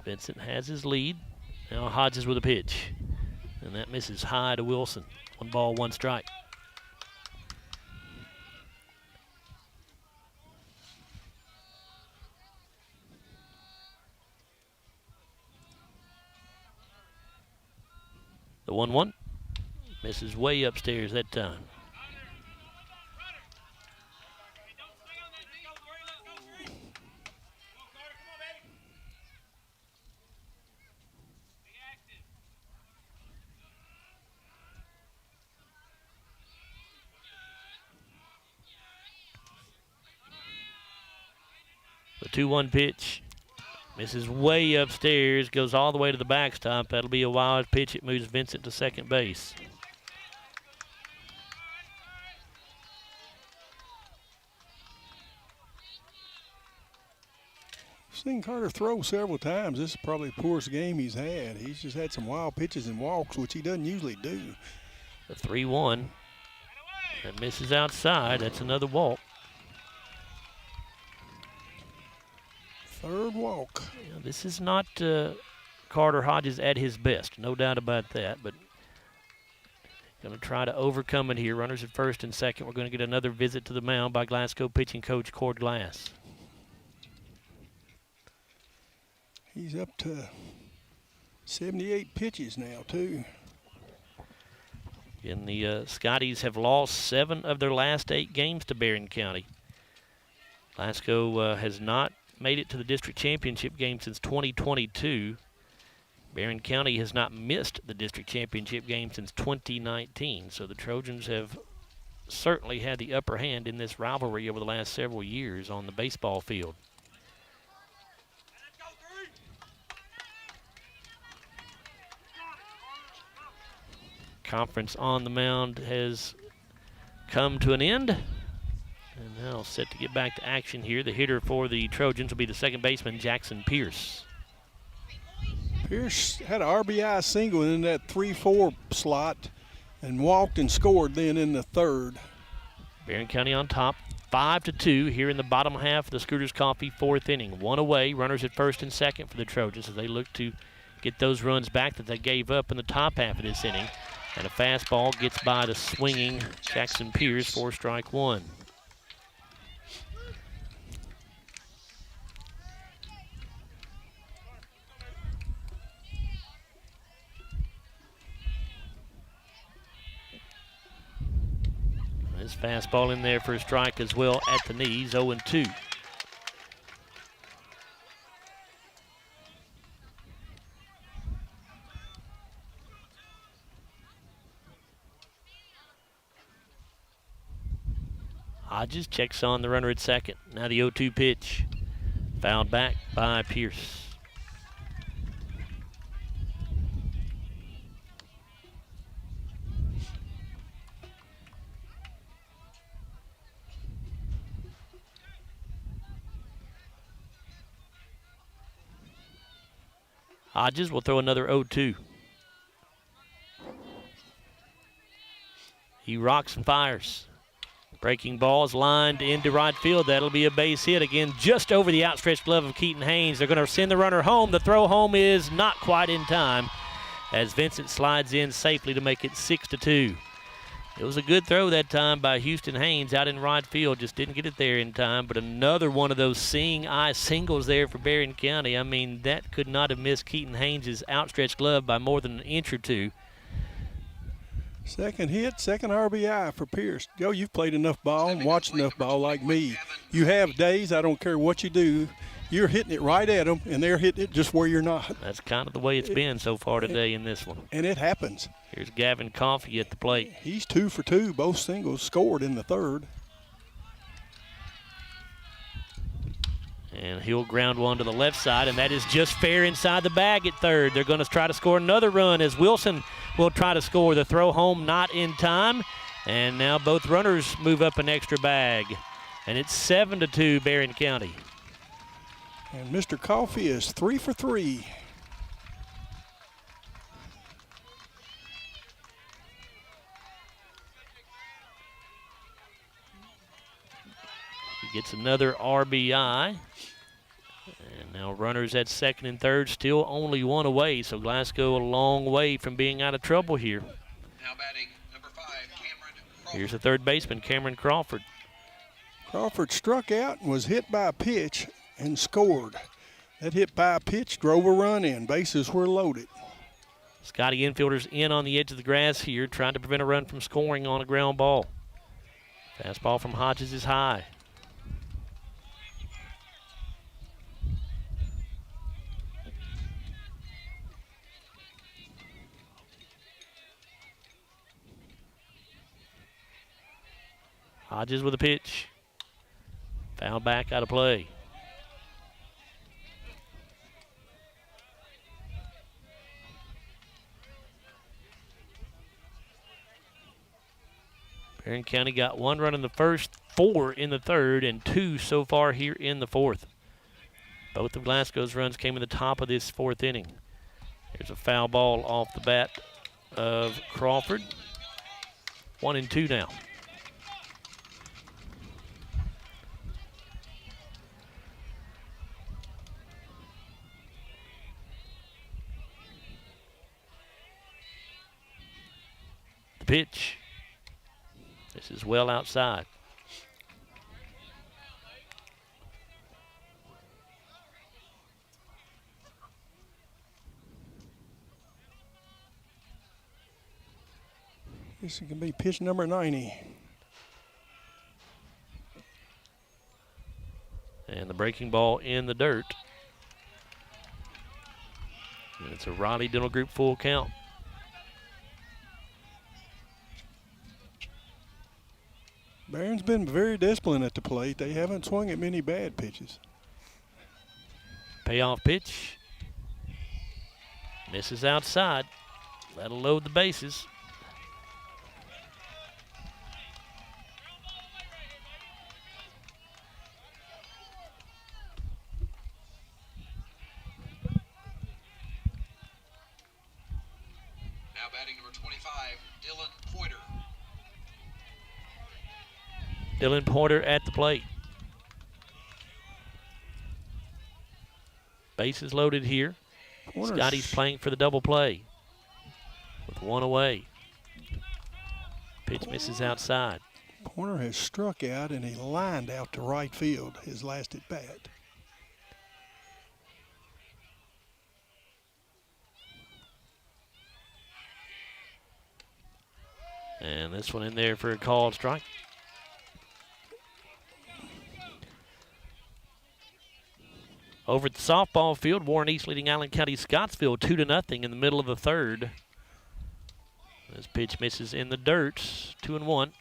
Vincent has his lead. Now Hodges with a pitch. And that misses high to Wilson. 1 ball, 1 strike. The 1-1 misses way upstairs that time. The 2-1 pitch. Misses way upstairs, goes all the way to the backstop. That'll be a wild pitch. It moves Vincent to second base. I've seen Carter throw several times. This is probably the poorest game he's had. He's just had some wild pitches and walks, which he doesn't usually do. The 3-1. That misses outside. That's another walk. Third walk. Yeah, this is not Carter Hodges at his best. No doubt about that. But going to try to overcome it here. Runners at first and second. We're going to get another visit to the mound by Glasgow pitching coach Cord Glass. He's up to 78 pitches now, too. And the Scotties have lost 7 of their last 8 games to Barren County. Glasgow has not made it to the district championship game since 2022. Barren County has not missed the district championship game since 2019. So the Trojans have certainly had the upper hand in this rivalry over the last several years on the baseball field. Conference on the mound has come to an end. And now set to get back to action here. The hitter for the Trojans will be the second baseman, Jackson Pierce. Pierce had an RBI single in that 3-4 slot and walked and scored then in the third. Barren County on top, 5-2 here in the bottom half of the Scooters Coffee fourth inning. 1 away, runners at first and second for the Trojans as they look to get those runs back that they gave up in the top half of this inning. And a fastball gets by the swinging Jackson Pierce for strike 1. This fastball in there for a strike as well at the knees, 0-2. Hodges checks on the runner at second. Now the 0-2 pitch. Fouled back by Pierce. Hodges will throw another 0-2. He rocks and fires. Breaking ball is lined into right field. That'll be a base hit again, just over the outstretched glove of Keaton Haynes. They're going to send the runner home. The throw home is not quite in time as Vincent slides in safely to make it 6-2. It was a good throw that time by Houston Haynes out in right field. Just didn't get it there in time, but another one of those seeing eye singles there for Barren County. I mean, that could not have missed Keaton Haynes' outstretched glove by more than an inch or two. Second hit, second RBI for Pierce. Joe, you've played enough ball and watched enough ball like me. You have days, I don't care what you do, you're hitting it right at them, and they're hitting it just where you're not. That's kind of the way it's been so far today in this one. And it happens. Here's Gavin Coffey at the plate. He's 2 for 2, both singles scored in the third. And he'll ground one to the left side, and that is just fair inside the bag at third. They're going to try to score another run as Wilson will try to score. The throw home not in time, and now both runners move up an extra bag. And it's 7-2 Barren County. And Mr. Coffey is 3 for 3. He gets another RBI. And now runners at second and third, still only 1 away. So Glasgow a long way from being out of trouble here. Now batting number 5, Cameron Crawford. Here's the third baseman, Cameron Crawford. Crawford struck out and was hit by a pitch and scored. That hit by a pitch drove a run in. Bases were loaded. Scotty infielders in on the edge of the grass here, trying to prevent a run from scoring on a ground ball. Fastball from Hodges is high. Hodges with a pitch. Foul back out of play. Barren County got 1 run in the first, 4 in the third, and 2 so far here in the fourth. Both of Glasgow's runs came in the top of this fourth inning. Here's a foul ball off the bat of Crawford. 1-2 now. The pitch. This is well outside. This can be pitch number 90. And the breaking ball in the dirt. And it's a Riley Dental Group full count. Barron's been very disciplined at the plate. They haven't swung at many bad pitches. Payoff pitch. Misses outside. That'll load the bases. Now batting number 25, Dylan Pointer. Dylan Pointer at the plate. Bases loaded here. Scotty's playing for the double play with 1 away. Pitch misses outside. Pointer has struck out and he lined out to right field his last at bat. And this one in there for a called strike. Over at the softball field, Warren East leading Allen County Scottsville 2-0 in the middle of the third. This pitch misses in the dirt, 2-1.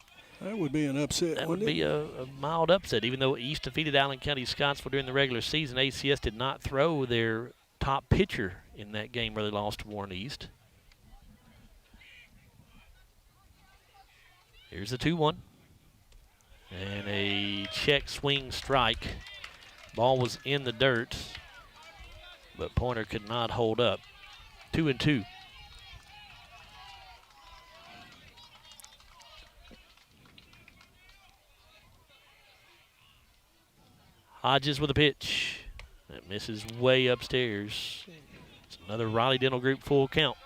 That would be an upset. That would be a mild upset. Even though East defeated Allen County Scottsville during the regular season, ACS did not throw their top pitcher in that game where they lost to Warren East. Here's the 2-1. And a check swing strike. Ball was in the dirt, but Pointer could not hold up. 2-2. Hodges with a pitch. That misses way upstairs. It's another Riley Dental Group full count.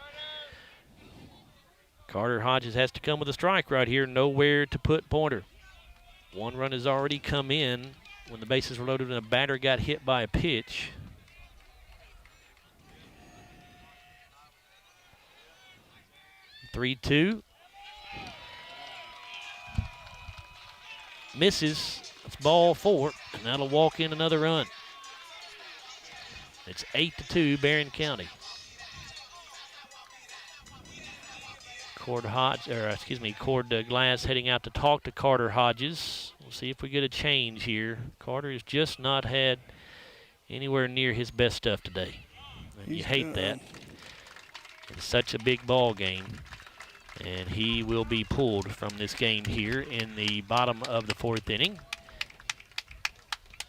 Carter Hodges has to come with a strike right here. Nowhere to put Pointer. 1 run has already come in when the bases were loaded and a batter got hit by a pitch. Three-2. Misses. It's ball 4, and that'll walk in another run. It's 8-2, Barren County. Cord Glass heading out to talk to Carter Hodges. We'll see if we get a change here. Carter has just not had anywhere near his best stuff today. And you hate that. It's such a big ball game. And he will be pulled from this game here in the bottom of the 4th inning.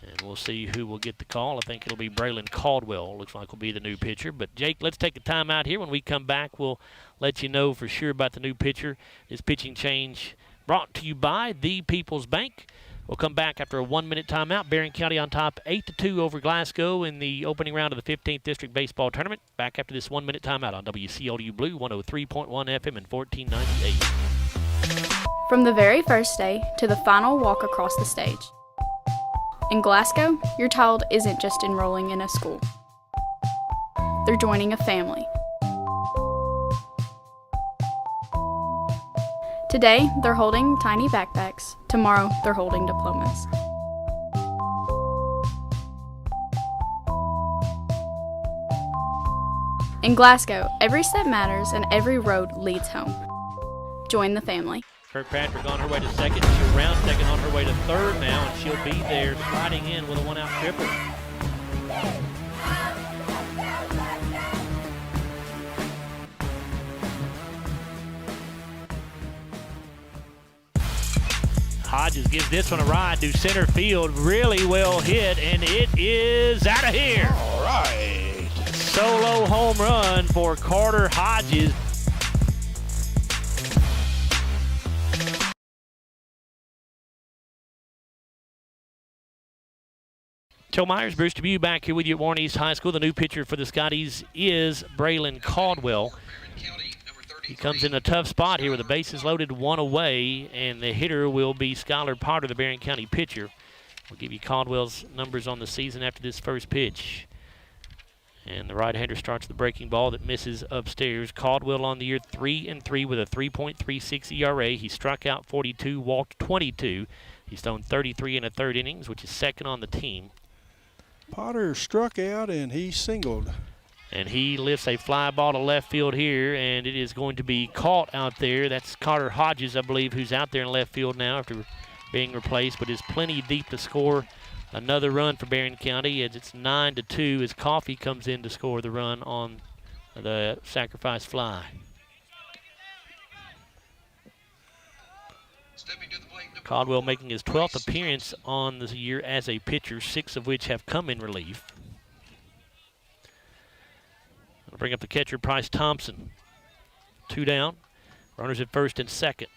And we'll see who will get the call. I think it'll be Braylon Caldwell. Looks like will be the new pitcher. But, Jake, let's take a timeout here. When we come back, we'll let you know for sure about the new pitcher. This pitching change brought to you by the People's Bank. We'll come back after a 1-minute timeout. Barren County on top 8-2 over Glasgow in the opening round of the 15th District Baseball Tournament. Back after this 1-minute timeout on WCLU Blue 103.1 FM and 1498. From the very first day to the final walk across the stage. In Glasgow, your child isn't just enrolling in a school. They're joining a family. Today, they're holding tiny backpacks. Tomorrow, they're holding diplomas. In Glasgow, every step matters and every road leads home. Join the family. Kirkpatrick on her way to second. She'll round second on her way to third now, and she'll be there sliding in with a 1-out triple. Hodges gives this one a ride to center field. Really well hit, and it is out of here. All right. Solo home run for Carter Hodges. Joe Myers, Bruce Dubuque back here with you at Warren East High School. The new pitcher for the Scotties is Braylon Caldwell. He comes in a tough spot here with the bases loaded, one away, and the hitter will be Skylar Potter, the Barren County pitcher. We'll give you Caldwell's numbers on the season after this first pitch. And the right-hander starts the breaking ball that misses upstairs. Caldwell on the year 3-3 with a 3.36 ERA. He struck out 42, walked 22. He's thrown 33 in a third innings, which is second on the team. Potter struck out and he singled. And he lifts a fly ball to left field here, and it is going to be caught out there. That's Carter Hodges, I believe, who's out there in left field now after being replaced, but is plenty deep to score another run for Barren County as it's 9-2 as Coffey comes in to score the run on the sacrifice fly. Caldwell making his 12th appearance on the year as a pitcher, 6 of which have come in relief. I'll bring up the catcher, Price Thompson. 2 down. Runners at first and second.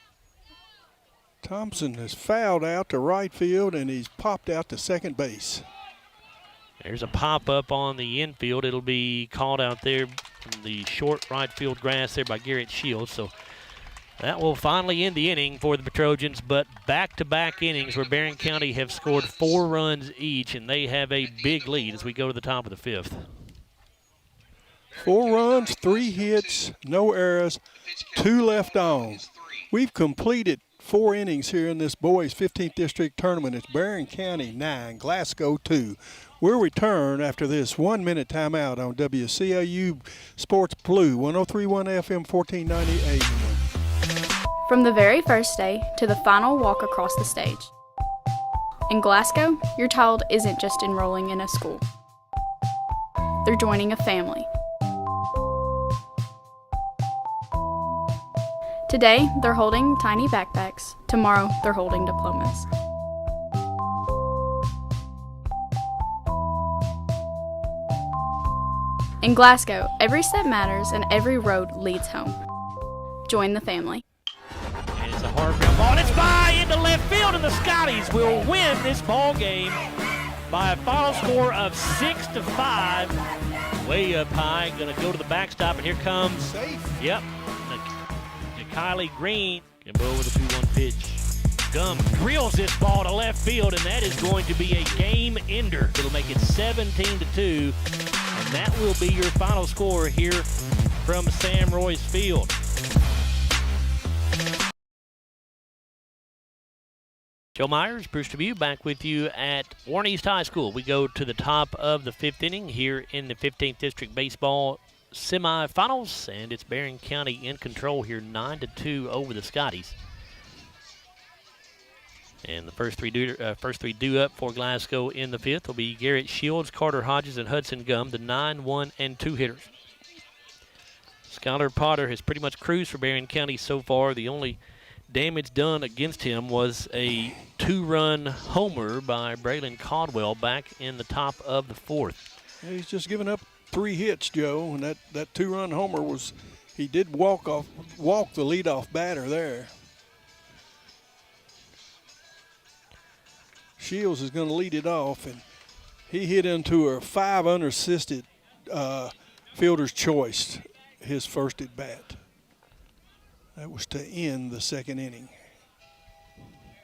Thompson has fouled out to right field and he's popped out to second base. There's a pop-up on the infield. It'll be called out there from the short right field grass there by Garrett Shields. So that will finally end the inning for the Trojans, but back-to-back innings where Barren County have scored 4 runs each, and they have a big lead as we go to the top of the 5th. 4 runs, 3 hits, no errors, 2 left on. We've completed 4 innings here in this boys 15th district tournament. It's Barren County 9, Glasgow 2. We'll return after this 1-minute timeout on WCAU Sports Blue, 103.1 FM, 1490 AM. From the very first day to the final walk across the stage. In Glasgow, your child isn't just enrolling in a school. They're joining a family. Today, they're holding tiny backpacks. Tomorrow, they're holding diplomas. In Glasgow, every step matters and every road leads home. Join the family. And it's a hard ground ball, and it's by into left field, and the Scotties will win this ball game by a final score of 6-5. Way up high, going to go to the backstop, and here comes, yep, Kylie Green. Can go with a 2-1 pitch. Gum drills this ball to left field, and that is going to be a game ender. It'll make it 17-2, and that will be your final score here from Sam Royce Field. Joe Myers, Bruce Dubuque, back with you at Warren East High School. We go to the top of the 5th inning here in the 15th District Baseball semifinals, and it's Barren County in control here, 9-2 over the Scotties. And the first three due up for Glasgow in the 5th will be Garrett Shields, Carter Hodges, and Hudson Gum, the 9, 1, and 2 hitters. Skylar Potter has pretty much cruised for Barren County so far. The only damage done against him was a 2-run homer by Braylon Caldwell back in the top of the 4th. Yeah, he's just given up 3 hits, Joe, and that 2-run homer was, he did walk the leadoff batter there. Shields is going to lead it off, and he hit into a 5 unassisted fielder's choice, his first at bat. That was to end the 2nd inning.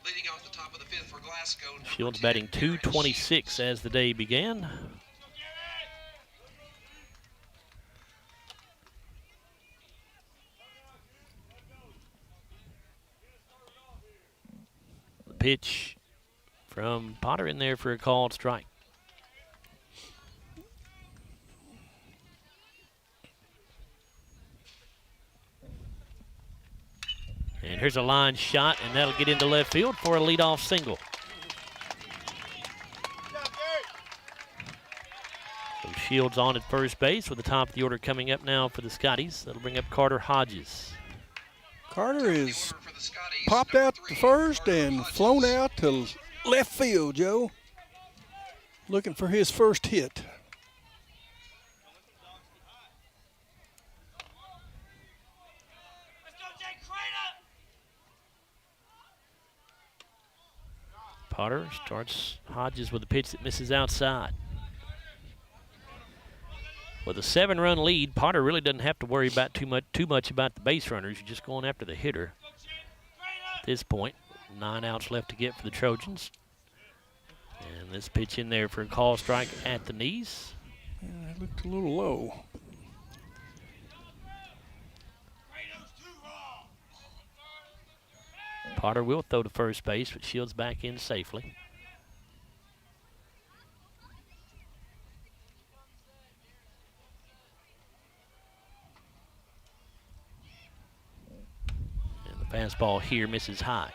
Leading off the top of the 5th for Glasgow. Shields batting .226 as the day began. The pitch from Potter in there for a called strike. And here's a line shot, and that'll get into left field for a leadoff single. So Shields on at first base with the top of the order coming up now for the Scotties. That'll bring up Carter Hodges. Carter is popped out the first and flown out to left field, Joe. Looking for his first hit. Potter starts Hodges with a pitch that misses outside. With a 7-run lead, Potter really doesn't have to worry about too much about the base runners. You're just going after the hitter. At this point, 9 outs left to get for the Trojans. And this pitch in there for a call strike at the knees. Yeah, it looked a little low. Potter will throw to first base, but Shields back in safely. And the fastball here misses high.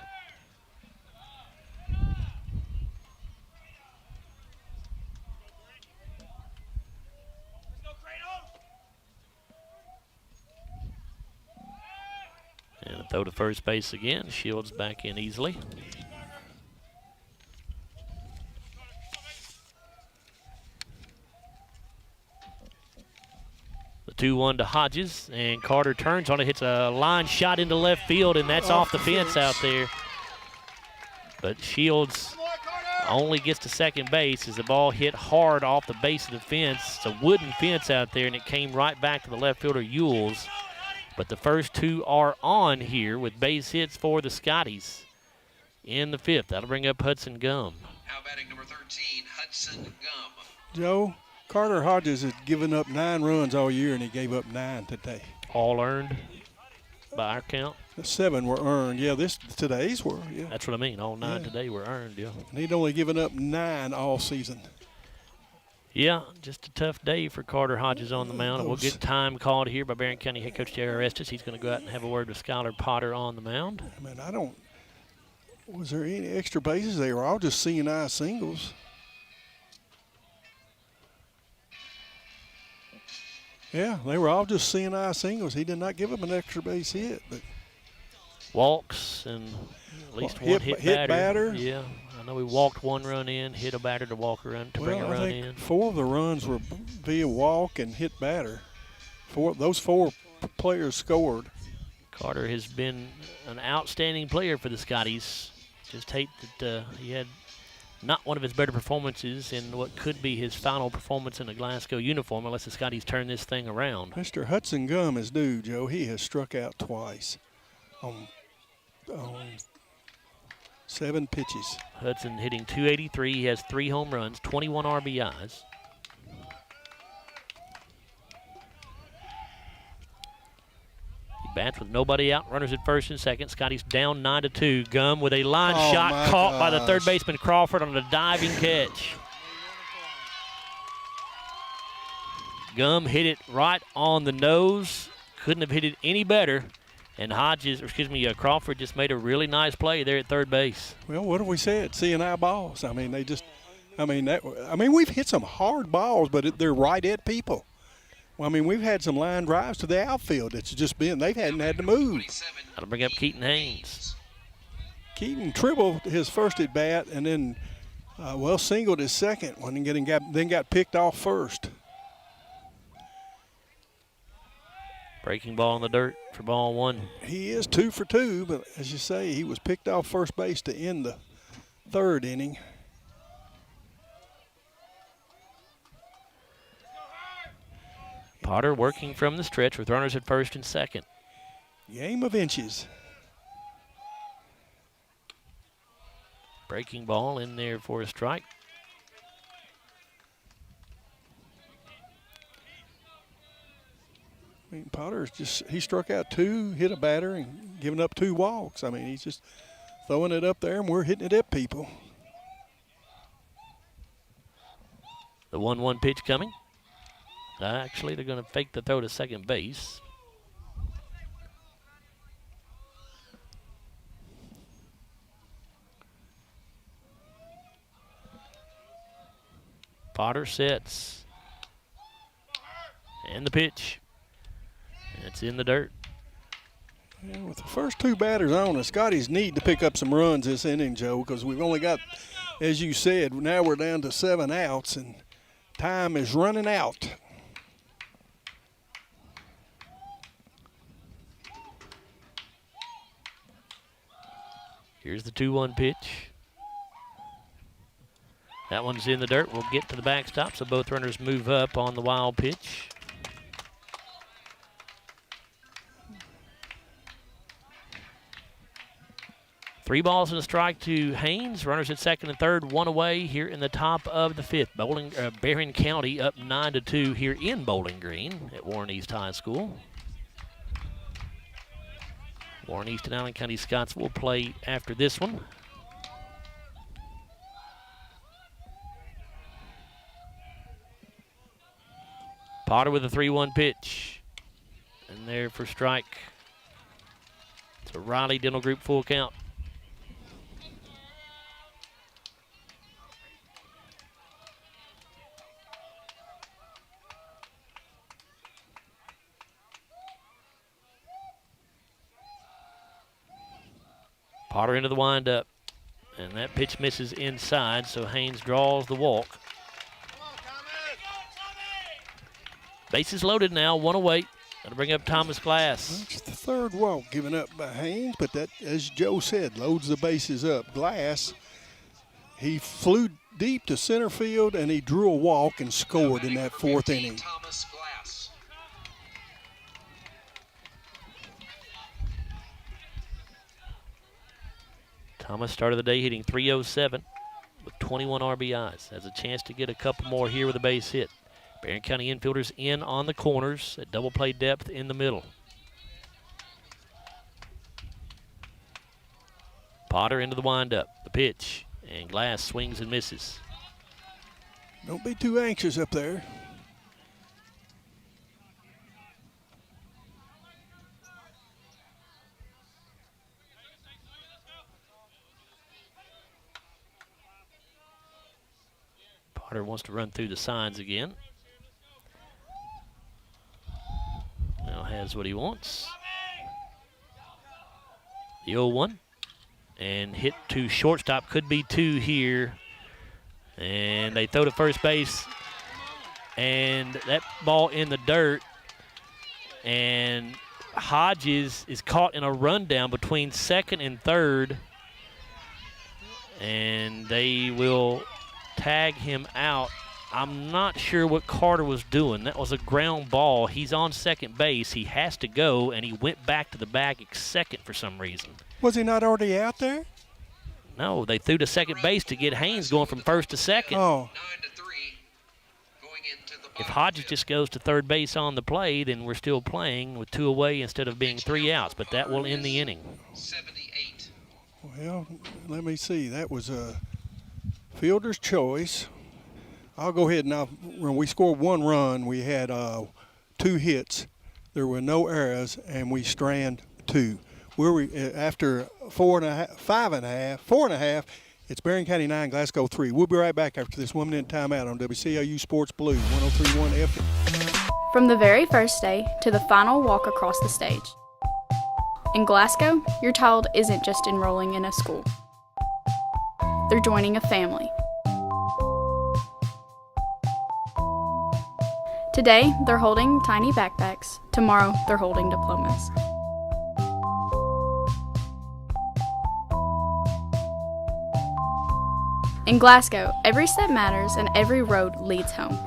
And a throw to first base again. Shields back in easily. The 2-1 to Hodges, and Carter turns on it, hits a line shot into left field, and that's off the fence out there. But Shields only gets to second base as the ball hit hard off the base of the fence. It's a wooden fence out there, and it came right back to the left fielder, Yules. But the first 2 are on here with base hits for the Scotties in the 5th. That'll bring up Hudson Gum. Now batting number 13, Hudson Gum. Joe, Carter Hodges has given up 9 runs all year, and he gave up 9 today. All earned by our count? The 7 were earned. Yeah, today's were. Yeah. That's what I mean. All 9 today were earned, yeah. And he'd only given up 9 all season. Yeah, just a tough day for Carter Hodges on the mound. We'll get time called here by Barren County head coach J.R. Estes. He's going to go out and have a word with Skylar Potter on the mound. I mean, was there any extra bases? They were all just C&I singles. Yeah, they were all just C&I singles. He did not give them an extra base hit. But walks and at least one hit batter. Yeah. I know we walked 1 run in, hit a batter to walk a run to bring a run in. 4 of the runs were via walk and hit batter. Those 4 players scored. Carter has been an outstanding player for the Scotties. Just hate that he had not one of his better performances in what could be his final performance in a Glasgow uniform, unless the Scotties turn this thing around. Mr. Hudson Gum is due, Joe. He has struck out twice on 7 pitches. Hudson hitting .283. He has 3 home runs, 21 RBIs. He bats with nobody out, runners at first and second. Scotty's down 9-2. Gum with a line shot caught by the third baseman Crawford on a diving catch. Gum hit it right on the nose. Couldn't have hit it any better. And Crawford just made a really nice play there at third base. Well, what have we said? C&I balls. I mean, we've hit some hard balls, but they're right at people. Well, I mean, we've had some line drives to the outfield. It's just been they hadn't had to move. That'll bring up Keaton Haynes. Keaton tripled his first at bat, and then singled his second one, and then got picked off first. Breaking ball in the dirt for ball 1. He is 2 for 2, but as you say, he was picked off first base to end the 3rd inning. Potter working from the stretch with runners at first and second. Game of inches. Breaking ball in there for a strike. I mean, Potter's he struck out 2, hit a batter, and given up 2 walks. I mean, he's just throwing it up there, and we're hitting it at people. The 1-1 pitch coming. Actually, they're going to fake the throw to second base. Potter sets. And the pitch. It's in the dirt. Yeah, with the first two batters on, the Scotties need to pick up some runs this inning, Joe, because we've only got, as you said, now we're down to 7 outs, and time is running out. Here's the 2-1 pitch. That one's in the dirt. We'll get to the backstop, so both runners move up on the wild pitch. Three balls and a strike to Haynes. Runners at second and third, one away here in the top of the fifth. Barren County up 9-2 here in Bowling Green at Warren East High School. Warren East and Allen County Scots will play after this one. Potter with a 3-1 pitch. And there for strike. It's a Riley Dental Group full count. Potter into the windup, and that pitch misses inside, so Haynes draws the walk. Bases loaded now, one away. That'll bring up Thomas Glass. That's the third walk given up by Haynes, but that, as Joe said, loads the bases up. Glass, he flew deep to center field, and he drew a walk and scored in that fourth inning. Thomas started the day hitting .307 with 21 RBIs. Has a chance to get a couple more here with a base hit. Barren County infielders in on the corners at double play depth in the middle. Potter into the windup, the pitch, and Glass swings and misses. Don't be too anxious up there. Potter wants to run through the signs again. Now has what he wants. The 0-1. And hit to shortstop. Could be two here. And they throw to first base. And that ball in the dirt. And Hodges is caught in a rundown between second and third. And they will tag him out. I'm not sure what Carter was doing. That was a ground ball. He's on second base. He has to go, and he went back to the bag at second for some reason. Was he not already out there? No, they threw to second base to get Haynes going from first to second. Oh. If Hodges just goes to third base on the play, then we're still playing with two away instead of being 3 outs, but that will end the inning. 78. Well, let me see. That was a fielder's choice. I'll go ahead now. When we scored 1 run, we had 2 hits. There were no errors, and we strand 2. After 4.5, it's Barren County 9, Glasgow 3. We'll be right back after this 1-minute timeout on WCIU Sports Blue 103.1 FM. From the very first day to the final walk across the stage. In Glasgow, your child isn't just enrolling in a school. They're joining a family. Today, they're holding tiny backpacks. Tomorrow, they're holding diplomas. In Glasgow, every step matters and every road leads home.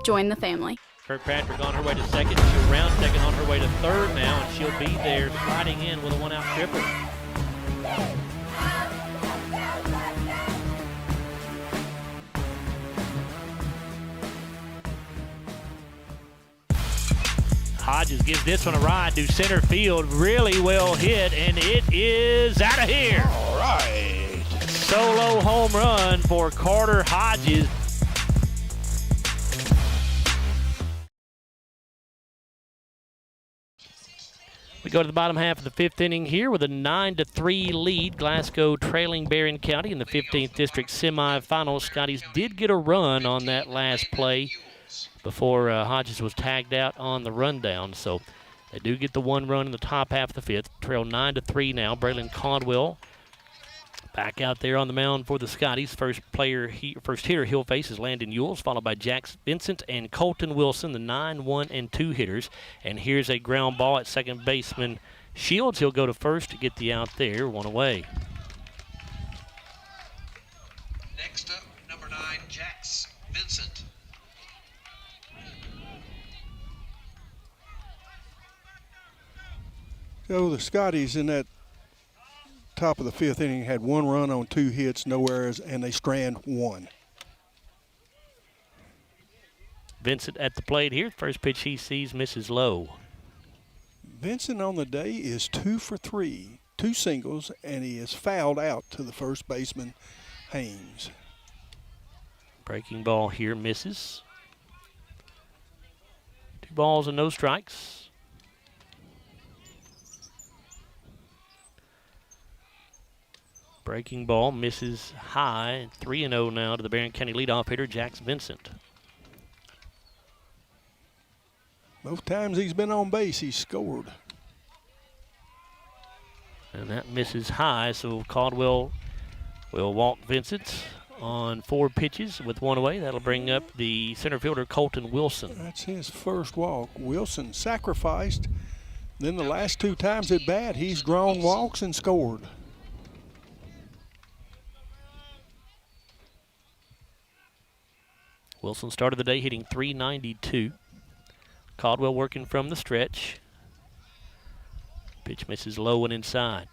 Join the family. Kirkpatrick on her way to second. She'll round second on her way to third now, and she'll be there sliding in with a 1-out triple. Hodges gives this one a ride to center field. Really well hit, and it is out of here. All right. Solo home run for Carter Hodges. We go to the bottom half of the 5th inning here with a 9-3 lead. Glasgow trailing Barren County in the 15th District semifinals. Scotties did get a run on that last play before Hodges was tagged out on the rundown. So They do get the 1 run in the top half of the 5th. Trail 9-3 now. Braylon Caldwell back out there on the mound for the Scotties. First hitter he'll face is Landon Ewells, followed by Jax Vincent and Colton Wilson, the 9, 1, and 2 hitters. And here's a ground ball at second baseman Shields. He'll go to first to get the out there, 1 away. Next up, number 9, Jax Vincent. So the Scotties in that top of the 5th inning had 1 run on 2 hits, no errors, and they strand 1. Vincent at the plate here. First pitch he sees misses low. Vincent on the day is 2 for 3, 2 singles, and he is fouled out to the first baseman, Haynes. Breaking ball here misses. 2 balls and no strikes. Breaking ball misses high. 3-0 now to the Barren County leadoff hitter, Jax Vincent. Both times he's been on base, he's scored. And that misses high, so Caldwell will walk Vincent on 4 pitches with 1 away. That'll bring up the center fielder, Colton Wilson. That's his first walk. Wilson sacrificed. Then the last 2 times at bat, he's drawn walks and scored. Wilson started the day hitting .392. Caldwell working from the stretch. Pitch misses low and inside.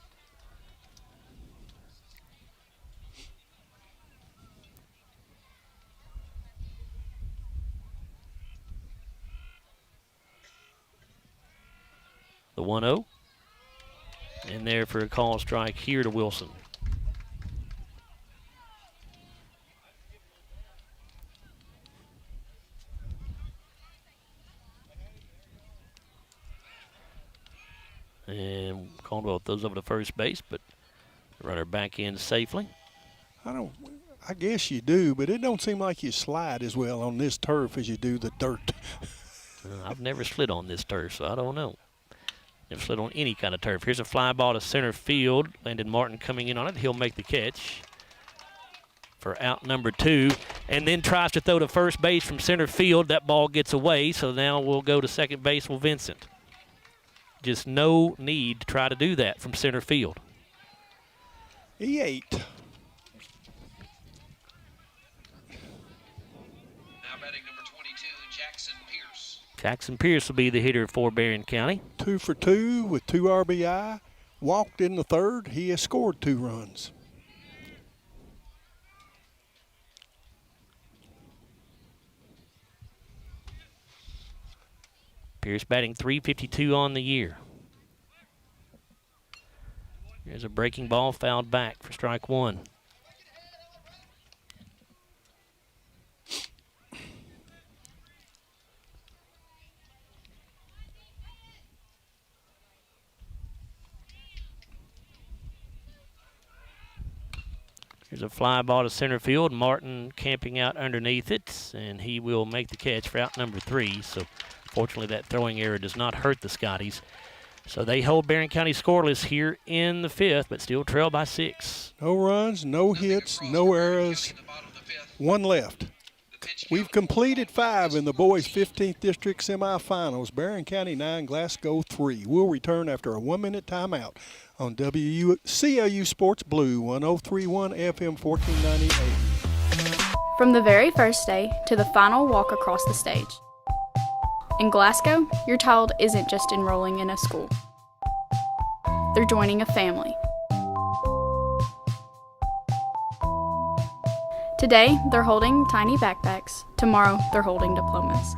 The 1-0. In there for a call strike here to Wilson. And Caldwell throws over to first base, but the runner back in safely. I guess you do, but it don't seem like you slide as well on this turf as you do the dirt. I've never slid on this turf, so I don't know. Never slid on any kind of turf. Here's a fly ball to center field. Landon Martin coming in on it. He'll make the catch for out number 2, and then tries to throw to first base from center field. That ball gets away, so now we'll go to second base with Vincent. Just no need to try to do that from center field. He ate. Now batting number 22, Jackson Pierce. Jackson Pierce will be the hitter for Barren County. 2 for 2 with 2 RBI. Walked in the 3rd. He has scored 2 runs. Pierce batting .352 on the year. Here's a breaking ball fouled back for strike 1. Here's a fly ball to center field. Martin camping out underneath it, and he will make the catch for out number 3. So fortunately, that throwing error does not hurt the Scotties. So they hold Barren County scoreless here in the 5th, but still trail by 6. No runs, no hits, no errors, 1 left. We've completed 5 in the boys' 15th district semifinals. Barren County 9, Glasgow 3. We'll return after a 1-minute timeout on WCLU Sports Blue 103.1 FM 1498. From the very first day to the final walk across the stage. In Glasgow, your child isn't just enrolling in a school. They're joining a family. Today, they're holding tiny backpacks. Tomorrow, they're holding diplomas.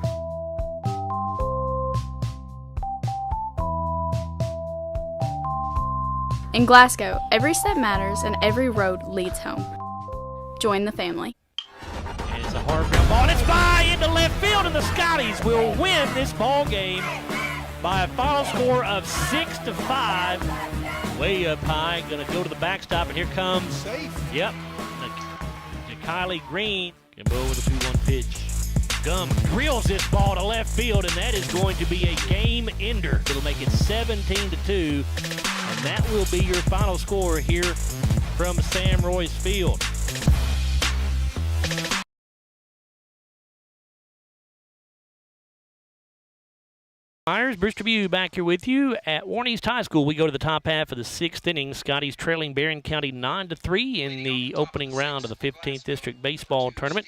In Glasgow, every step matters and every road leads home. Join the family. And it's a hard ground ball, and it's by into left field, and the Scotties will win this ball game by a final score of 6-5. Way up high, going to go to the backstop, and here comes, Safe. Yep, Kylie Green. Can go with a 2-1 pitch. Gum drills this ball to left field, and that is going to be a game ender. It'll make it 17-2, and that will be your final score here from Sam Royce Field. Myers, Bruce Tribune back here with you at Warren East High School. We go to the top half of the 6th inning. Scotty's trailing Barren County 9-3 in the opening round of the 15th District Baseball Tournament.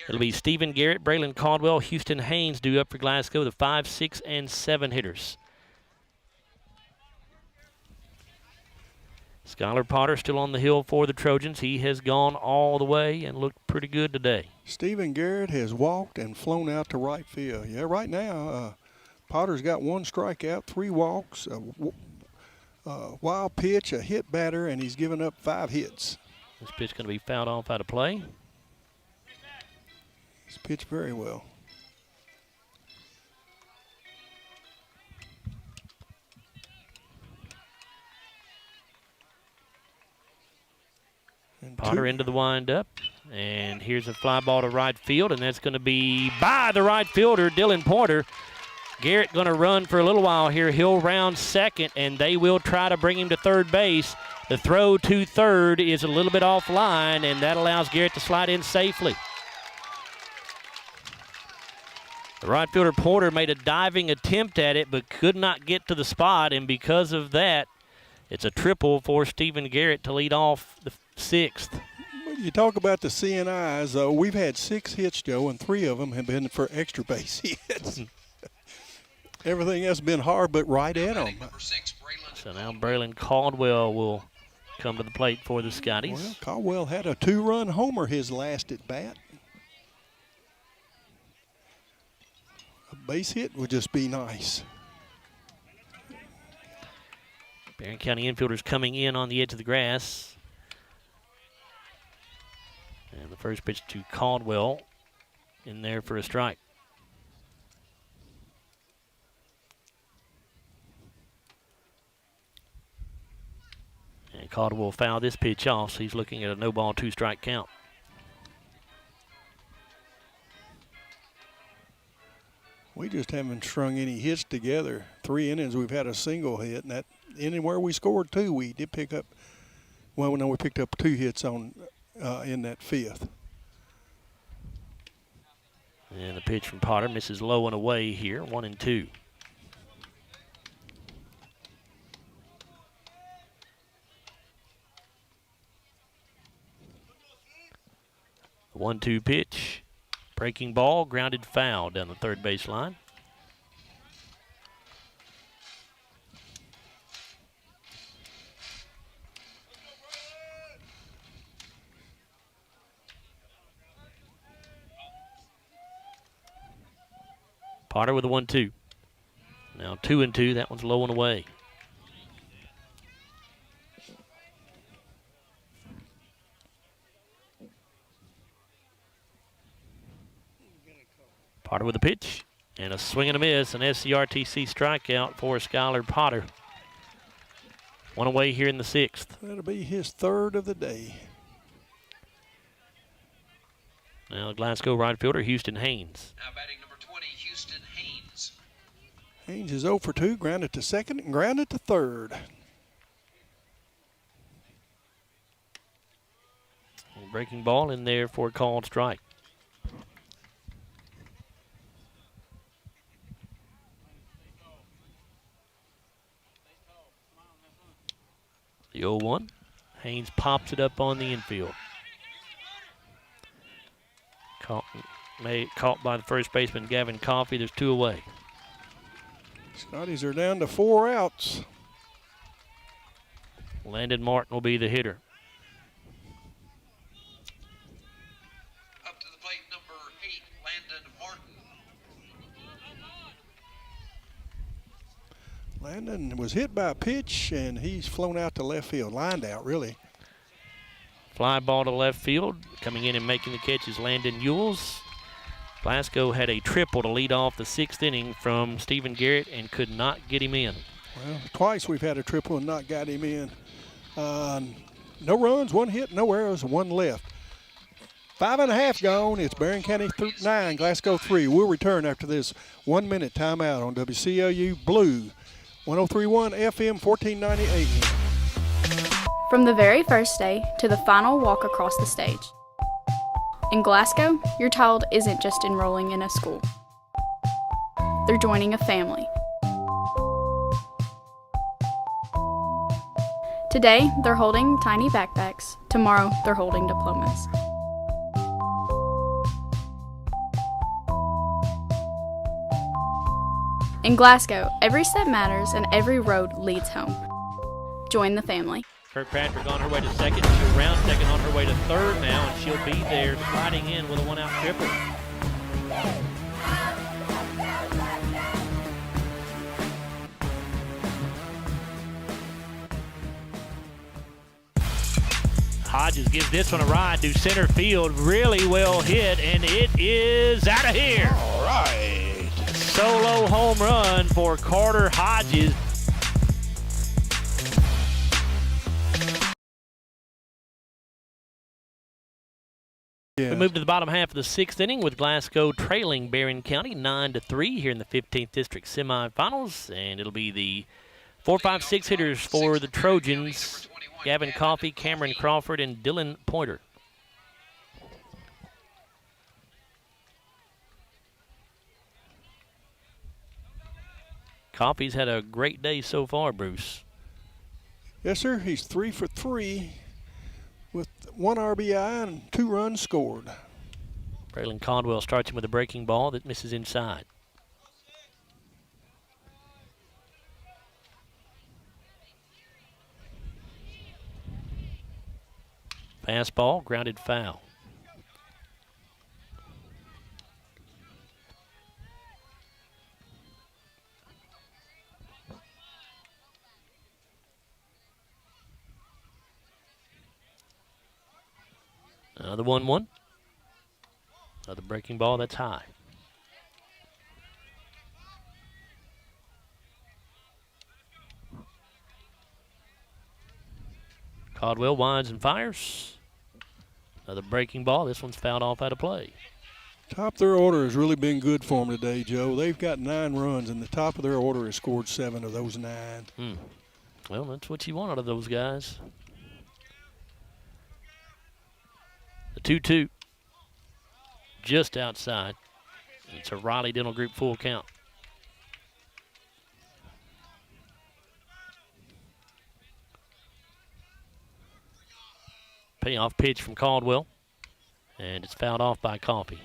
It'll be Stephen Garrett, Braylon Caldwell, Houston Haynes due up for Glasgow, the 5, 6, and 7 hitters. Skylar Potter still on the hill for the Trojans. He has gone all the way and looked pretty good today. Stephen Garrett has walked and flown out to right field. Yeah, right now, Potter's got 1 strikeout, 3 walks, a wild pitch, a hit batter, and he's given up 5 hits. This pitch going to be fouled off out of play. He's pitched very well. And Potter into the windup, and here's a fly ball to right field, and that's going to be by the right fielder, Dylan Pointer. Garrett going to run for a little while here. He'll round second, and they will try to bring him to third base. The throw to third is a little bit offline, and that allows Garrett to slide in safely. The right fielder Porter made a diving attempt at it, but could not get to the spot, and because of that, it's a triple for Stephen Garrett to lead off the 6th. When you talk about the CNIs, though, we've had 6 hits, Joe, and 3 of them have been for extra base hits. Everything has been hard, but right at them. So now Braylon Caldwell will come to the plate for the Scotties. Well, Caldwell had a 2-run homer his last at bat. A base hit would just be nice. Barren County infielders coming in on the edge of the grass. And the first pitch to Caldwell in there for a strike. And Caldwell will foul this pitch off, so he's looking at a no-ball, 2-strike count. We just haven't strung any hits together. 3 innings, we've had a single hit, and that inning where we scored 2, we did pick up. Well, no, we picked up 2 hits on in that 5th. And the pitch from Potter misses low and away here, 1-2. The 1-2 pitch. Breaking ball, grounded foul down the third base line. Potter with a 1-2. Now 2-2, that one's low and away. Potter with a pitch and a swing and a miss, an SCRTC strikeout for Skylar Potter. 1 away here in the 6th. That'll be his 3rd of the day. Now Glasgow right fielder Houston Haynes. Now batting number 20, Houston Haynes. Haynes is 0 for 2, grounded to second and grounded to third. Breaking ball in there for a called strike. The 0-1. Haynes pops it up on the infield. Caught by the first baseman, Gavin Coffey. There's 2 away. Scotties are down to 4 outs. Landon Martin will be the hitter. Up to the plate, number 8, Landon Martin. Landon was hit by a pitch, and he's flown out to left field. Lined out, really. Fly ball to left field. Coming in and making the catch is Landon Ewells. Glasgow had a triple to lead off the 6th inning from Stephen Garrett and could not get him in. Well, twice we've had a triple and not got him in. No runs, 1 hit, no errors, 1 left. 5.5 gone. It's Barren County 9, Glasgow 3. We'll return after this 1-minute timeout on WCLU Blue 103.1 FM 1490 AM. From the very first day to the final walk across the stage. In Glasgow, your child isn't just enrolling in a school. They're joining a family. Today, they're holding tiny backpacks. Tomorrow, they're holding diplomas. In Glasgow, every step matters and every road leads home. Join the family. Kirkpatrick on her way to second. She'll round second on her way to third now, and she'll be there sliding in with a one-out triple. Hodges gives this one a ride to center field. Really well hit, and it is out of here. All right. Solo home run for Carter Hodges. Yeah. We move to the bottom half of the sixth inning with Glasgow trailing Barren County 9-3 here in the 15th District semifinals, and it'll be the 4-5-6 hitters for the Trojans: Gavin Coffey, Cameron Crawford, and Dylan Pointer. Coffey's had a great day so far, Bruce. Yes, sir. He's 3 for 3 with 1 RBI and 2 runs scored. Braylon Caldwell starts him with a breaking ball that misses inside. Fastball, grounded foul. Another 1-1. Another breaking ball that's high. Caldwell winds and fires. Another breaking ball. This one's fouled off out of play. Top of their order has really been good for them today, Joe. They've got 9 runs, and the top of their order has scored 7 of those 9. Well, that's what you want out of those guys. The 2-2. Just outside. It's a Riley Dental Group full count. Payoff pitch from Caldwell, and it's fouled off by Coffey.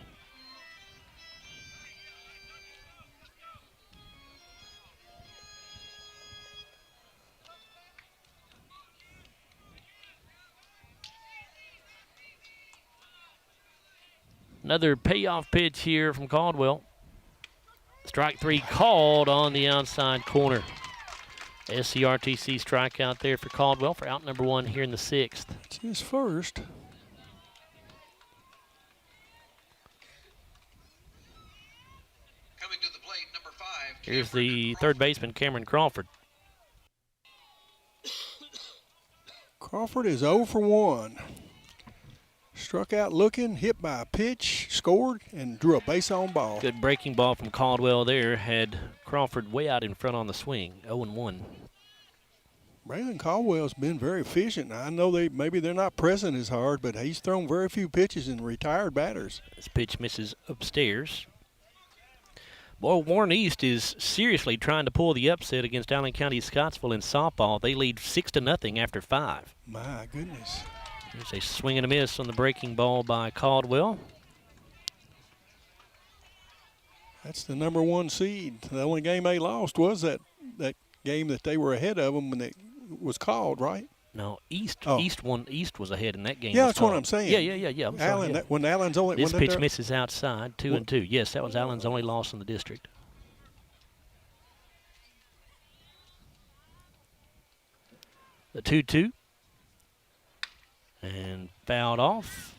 Another payoff pitch here from Caldwell. Strike 3 called on the outside corner. SCRTC strikeout there for Caldwell for out number 1 here in the 6th. It's his first. Coming to the plate, number 5. Here's the third baseman, Cameron Crawford. Crawford is 0 for 1. Struck out looking, hit by a pitch, scored, and drew a base on ball. Good breaking ball from Caldwell there. Had Crawford way out in front on the swing. 0-1. Braylon Caldwell's been very efficient. I know maybe they're not pressing as hard, but he's thrown very few pitches in retired batters. This pitch misses upstairs. Boy, Warren East is seriously trying to pull the upset against Allen County Scottsville in softball. They lead 6-0 after 5. My goodness. There's a swing and a miss on the breaking ball by Caldwell. That's the number 1 seed. The only game they lost was that game that they were ahead of them when it was called, right? No, East. Oh. East was ahead in that game. Yeah, that's what I'm saying. Yeah. I'm Allen, sorry, yeah. When Allen's only this pitch misses outside, 2-2. Yes, that was Allen's only loss in the district. The 2-2. And fouled off.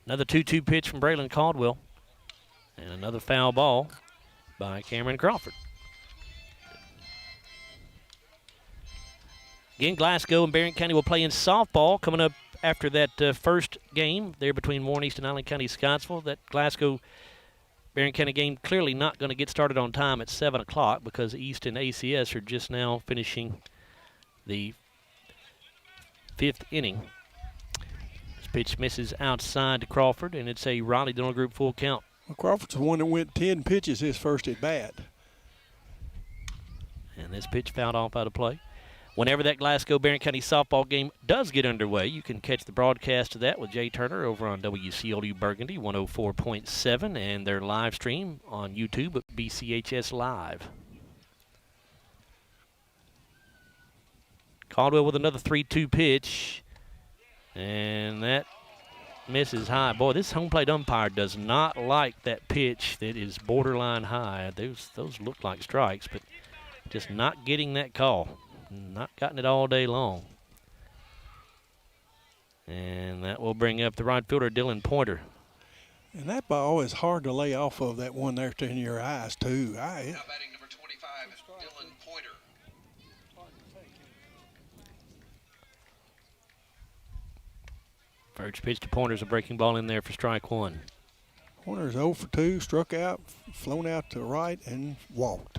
Another 2-2 pitch from Braylon Caldwell. And Another foul ball by Cameron Crawford. Again, Glasgow and Barren County will play in softball coming up after that first game there between Warren East and Island County Scottsville. That Glasgow-Barren County game clearly not going to get started on time at 7 o'clock because East and ACS are just now finishing the 5th inning. This pitch misses outside to Crawford, and it's a Raleigh Dental Group full count. Well, Crawford's the one that went 10 pitches his first at bat. And this pitch fouled off out of play. Whenever that Glasgow-Barren County softball game does get underway, you can catch the broadcast of that with Jay Turner over on WCLU Burgundy 104.7 and their live stream on YouTube at BCHS Live. Caldwell with another 3-2 pitch, and that misses high. Boy, this home plate umpire does not like that pitch that is borderline high. Those look like strikes, but just not getting that call. Not gotten it all day long. And that will bring up the right fielder, Dylan Pointer. And that ball is hard to lay off of, that one there in your eyes, too. Now batting number 25, Dylan Pointer. First pitch to Pointer's a breaking ball in there for strike one. Pointer's 0 for 2, struck out, flown out to right, and walked.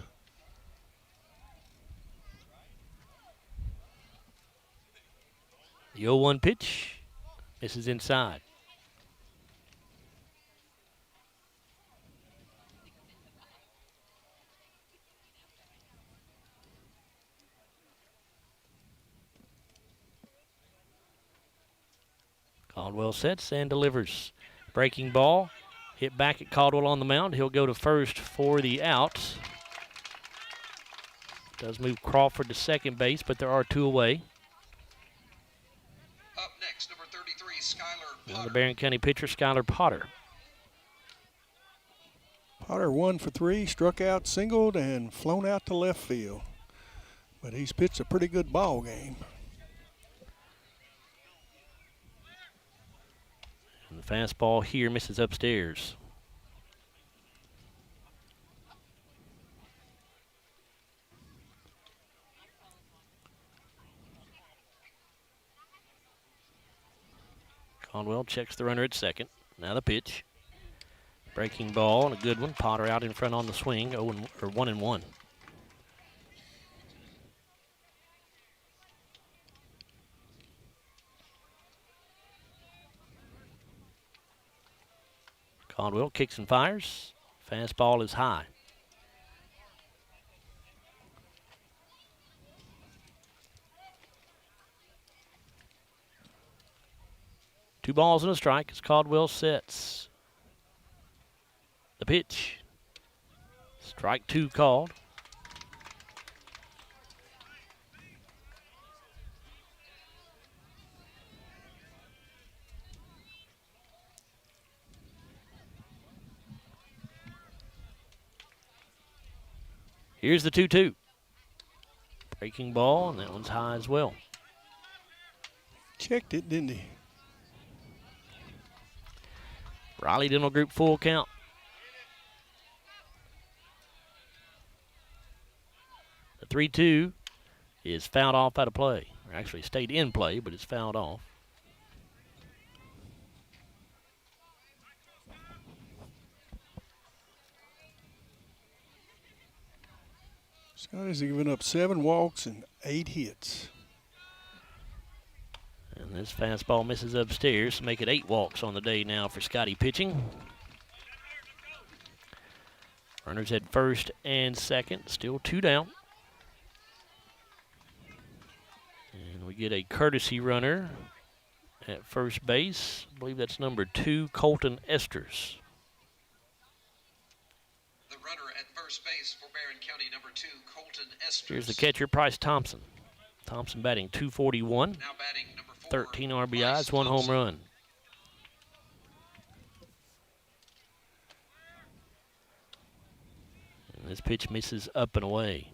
The 0-1 pitch misses inside. Caldwell sets and delivers. Breaking ball, hit back at Caldwell on the mound. He'll go to first for the out. Does move Crawford to second base, but there are 2 away. Up next, number 33, Skylar Now the Barren County pitcher, Skylar Potter. Potter 1 for 3, struck out, singled, and flown out to left field. But he's pitched a pretty good ball game. And the fastball here misses upstairs. Caldwell checks the runner at second. Now the pitch. Breaking ball and a good one. Potter out in front on the swing. 1-1. Caldwell kicks and fires. Fastball is high. Two balls and a strike as Caldwell sets. The pitch. Strike 2 called. Here's the 2-2. Breaking ball, and that one's high as well. Checked it, didn't he? Raleigh Dental Group full count. The 3-2 is fouled off out of play. Or actually stayed in play, but it's fouled off. Scotty's given up 7 walks and 8 hits. And this fastball misses upstairs to make it 8 walks on the day now for Scotty pitching. Runners at first and second, still 2 down. And we get a courtesy runner at first base. I believe that's number 2, Colton Esters. The runner at first base for Barren County, number 2, Colton Esters. Here's the catcher, Price Thompson. Thompson batting .241. Now batting number 4, 13 RBIs, 1 home run. And this pitch misses up and away.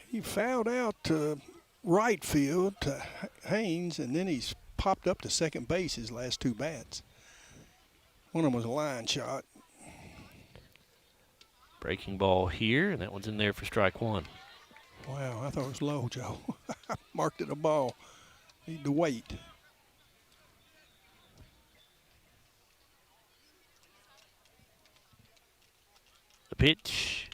He fouled out to right field to Haynes, and then he's popped up to second base his last 2 bats. One of them was a line shot. Breaking ball here, and that one's in there for strike one. Wow, I thought it was low, Joe. Marked it a ball. Need to wait. The pitch,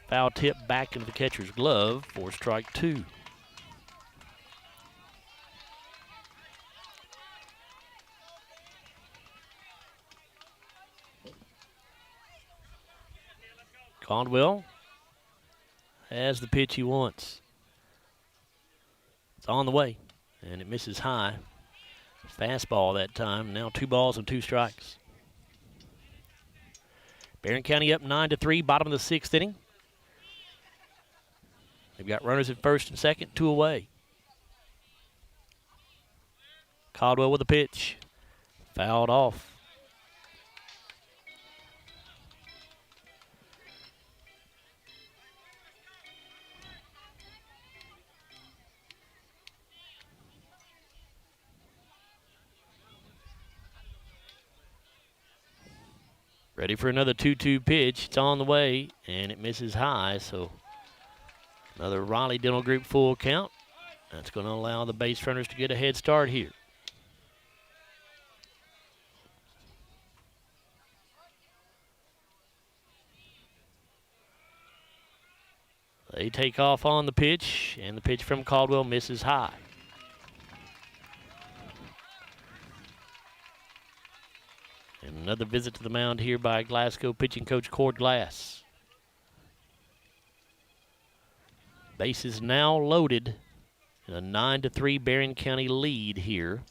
foul tip back into the catcher's glove for strike two. Caldwell has the pitch he wants. It's on the way, and it misses high. Fastball that time. Now 2 balls and 2 strikes. Barren County up 9-3, bottom of the 6th inning. They've got runners at first and second, 2 away. Caldwell with a pitch. Fouled off. Ready for another 2-2 pitch. It's on the way, and it misses high, so another Riley Dental Group full count. That's going to allow the base runners to get a head start here. They take off on the pitch, and the pitch from Caldwell misses high. And another visit to the mound here by Glasgow pitching coach Cord Glass. Bases now loaded in a 9-3 Barren County lead here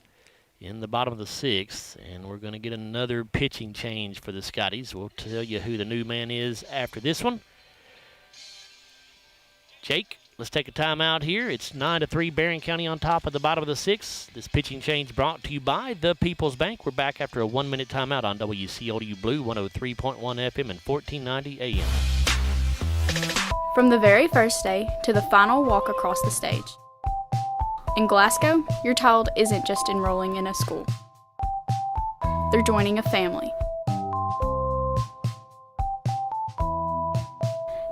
in the bottom of the 6th. And we're going to get another pitching change for the Scotties. We'll tell you who the new man is after this one. Jake, let's take a timeout here. It's 9-3 Barren County on top of the bottom of the 6th. This pitching change brought to you by the People's Bank. We're back after a 1-minute timeout on WCODU Blue 103.1 FM and 1490 AM. From the very first day to the final walk across the stage. In Glasgow, your child isn't just enrolling in a school. They're joining a family.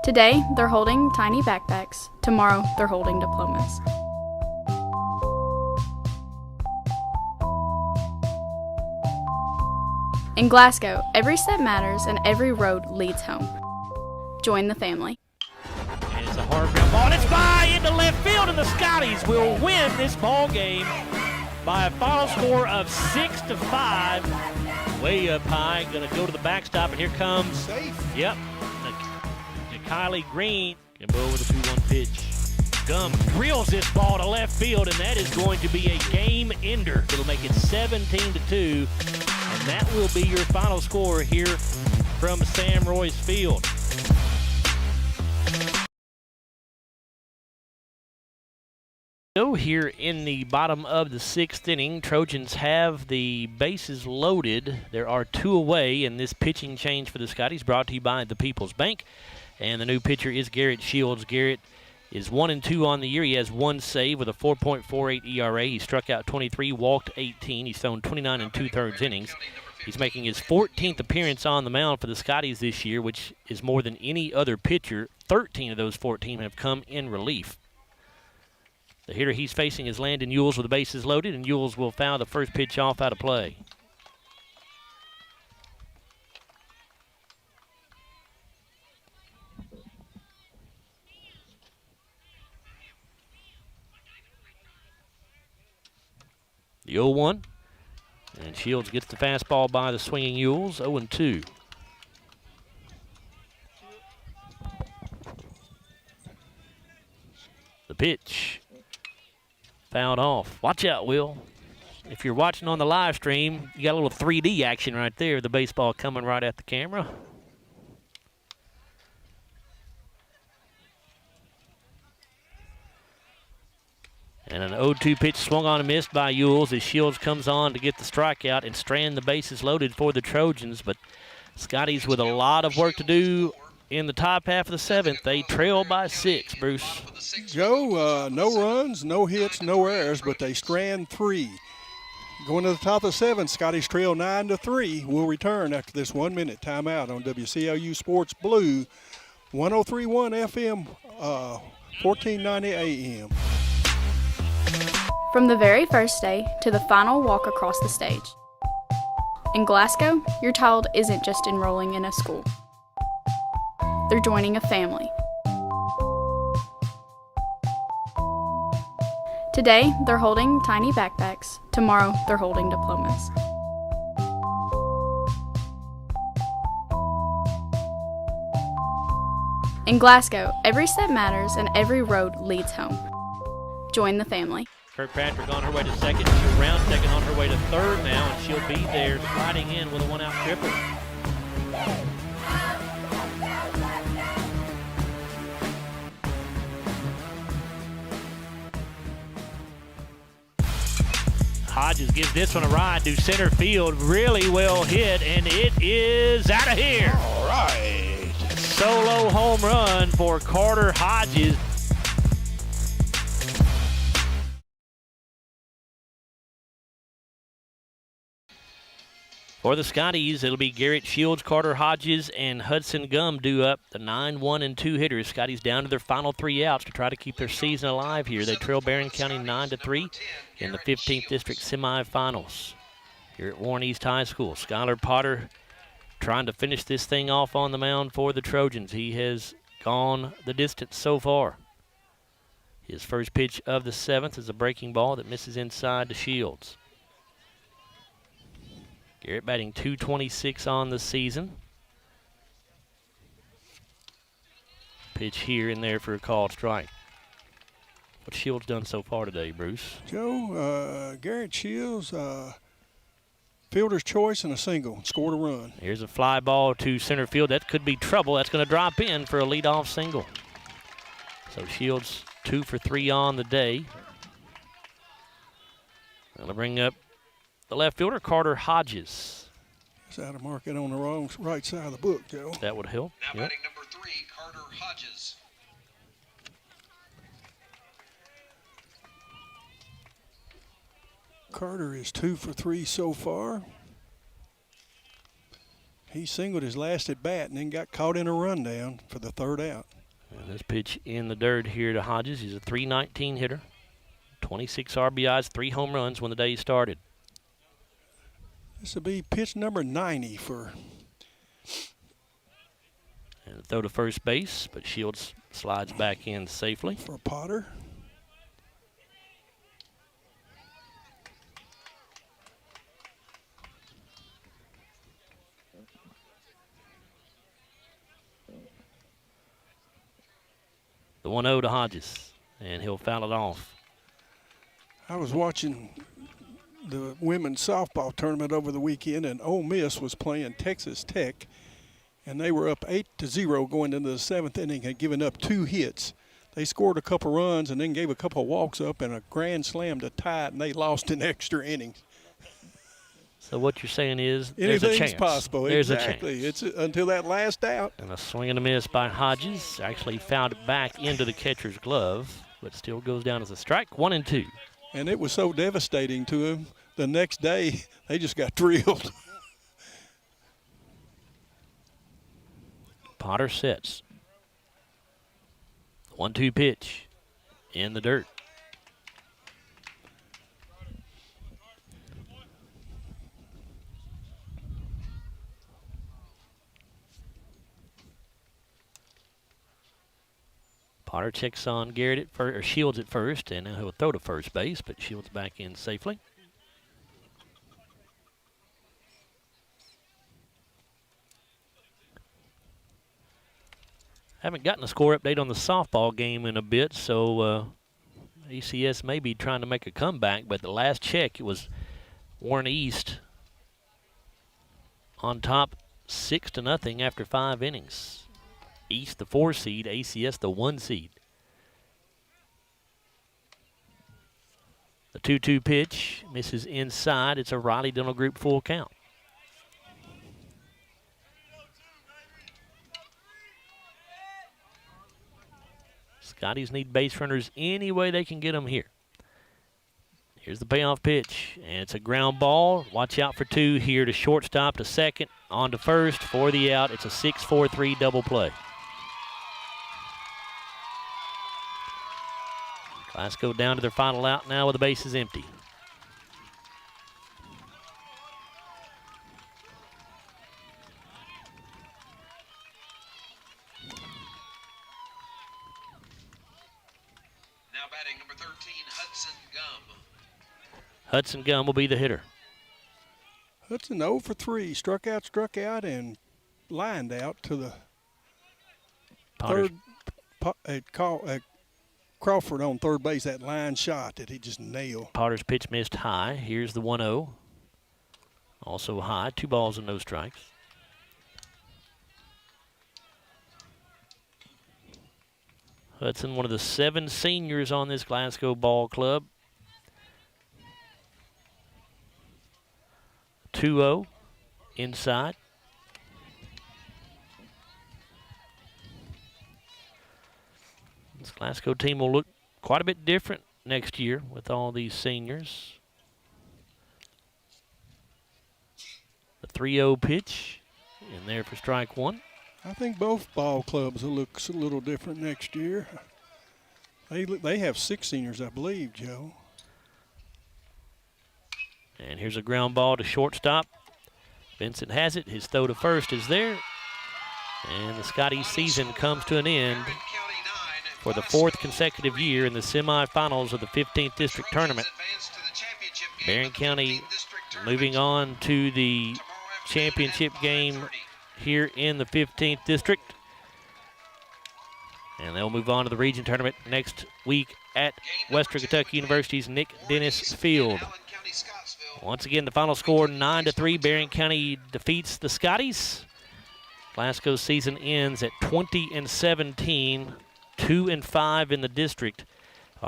Today, they're holding tiny backpacks. Tomorrow, they're holding diplomas. In Glasgow, every step matters and every road leads home. Join the family. And it's a hard ground ball, and it's by into left field, and the Scotties will win this ball game by a final score of 6-5. Way up high, going to go to the backstop, and here comes. Safe. Yep. Kylie Green can go with a 2-1 pitch. Gum drills this ball to left field, and that is going to be a game ender. It'll make it 17-2, and that will be your final score here from Sam Royce Field. So here in the bottom of the 6th inning, Trojans have the bases loaded. There are 2 away, and this pitching change for the Scotties brought to you by the People's Bank. And the new pitcher is Garrett Shields. Garrett is 1-2 on the year. He has 1 save with a 4.48 ERA. He struck out 23, walked 18. He's thrown 29 2/3 innings. He's making his 14th appearance on the mound for the Scotties this year, which is more than any other pitcher. 13 of those 14 have come in relief. The hitter he's facing is Landon Ewells with the bases loaded, and Ewells will foul the first pitch off out of play. The 0-1, and Shields gets the fastball by the swinging Ewells, 0-2. The pitch, fouled off. Watch out, Will. If you're watching on the live stream, you got a little 3D action right there, the baseball coming right at the camera. And an 0-2 pitch swung on and missed by Ewells as Shields comes on to get the strikeout and strand the bases loaded for the Trojans. But Scotties with a lot of work to do in the top half of the 7th. They trail by 6, Bruce. Joe, no runs, no hits, no errors, but they strand 3. Going to the top of the 7th, Scotties trail 9-3. We'll return after this 1-minute timeout on WCLU Sports Blue 1031 FM, 1490 AM. From the very first day to the final walk across the stage. In Glasgow, your child isn't just enrolling in a school. They're joining a family. Today, they're holding tiny backpacks. Tomorrow, they're holding diplomas. In Glasgow, every step matters and every road leads home. Join the family. Kirkpatrick on her way to second. She'll round second on her way to third now, and she'll be there sliding in with a one-out triple. Hodges gives this one a ride to center field. Really well hit, and it is out of here. All right. Solo home run for Carter Hodges. For the Scotties, it'll be Garrett Shields, Carter Hodges, and Hudson Gum due up, the 9, 1, and 2 hitters. Scotties down to their final 3 outs to try to keep their season alive here. They trail Barren County 9-3 in the 15th District semifinals here at Warren East High School. Skylar Potter trying to finish this thing off on the mound for the Trojans. He has gone the distance so far. His first pitch of the 7th is a breaking ball that misses inside to Shields. Garrett batting .226 on the season. Pitch here and there for a called strike. What's Shields done so far today, Bruce? Joe, Garrett Shields, fielder's choice and a single, scored a run. Here's a fly ball to center field. That could be trouble. That's going to drop in for a leadoff single. So Shields 2 for 3 on the day. That'll bring up the left fielder, Carter Hodges. He's out of market on the right side of the book, Joe. That would help. Now batting number 3, Carter Hodges. Carter is 2 for 3 so far. He singled his last at bat and then got caught in a rundown for the 3rd out. And this pitch in the dirt here to Hodges. He's a .319 hitter, 26 RBIs, 3 home runs when the day started. This will be pitch number 90 for. And throw to first base, but Shields slides back in safely. For Potter. The 1-0 to Hodges, and he'll foul it off. I was watching the women's softball tournament over the weekend, and Ole Miss was playing Texas Tech, and they were up 8-0 going into the 7th inning, had given up 2 hits. They scored a couple runs and then gave a couple of walks up and a grand slam to tie it, and they lost in extra innings. So what you're saying is there's a chance. Anything's possible. There's exactly. a chance. It's until that last out. And a swing and a miss by Hodges. Actually found it back into the catcher's glove, but still goes down as a strike. 1-2. And it was so devastating to him. The next day, they just got drilled. Potter sets. 1-2 pitch in the dirt. Potter checks on Garrett at first, or Shields at first, and now he'll throw to first base, but Shields back in safely. Haven't gotten a score update on the softball game in a bit, so ACS may be trying to make a comeback, but the last check, it was Warren East on top 6-0 after 5 innings. East the 4 seed, ACS the 1 seed. The 2-2 pitch misses inside. It's a Riley Dental Group full count. Scotties need base runners any way they can get them here. Here's the payoff pitch, and it's a ground ball. Watch out for 2 here to shortstop, to second, on to first for the out. It's a 6-4-3 double play. Glasgow down to their final out now with the bases empty. Now batting number 13, Hudson Gum. Hudson Gum will be the hitter. Hudson 0 for 3, struck out, and lined out to the Potter's third. Crawford on third base, that line shot that he just nailed. Potter's pitch missed high. Here's the 1-0. Also high, 2 balls and no strikes. Hudson, one of the 7 seniors on this Glasgow ball club. 2-0 inside. This Glasgow team will look quite a bit different next year with all these seniors. The 3-0 pitch in there for strike 1. I think both ball clubs will look a little different next year. They have 6 seniors, I believe, Joe. And here's a ground ball to shortstop. Vincent has it. His throw to first is there. And the Scotties season comes to an end for the 4th consecutive year in the semifinals of the 15th District Tournament. Barren County moving on to the championship game here in the 15th District. And they'll move on to the region tournament next week at Western Kentucky University's Nick Dennis Field. Once again, the final score 9-3. Barren County defeats the Scotties. Glasgow's season ends at 20-17, 2-5 in the district.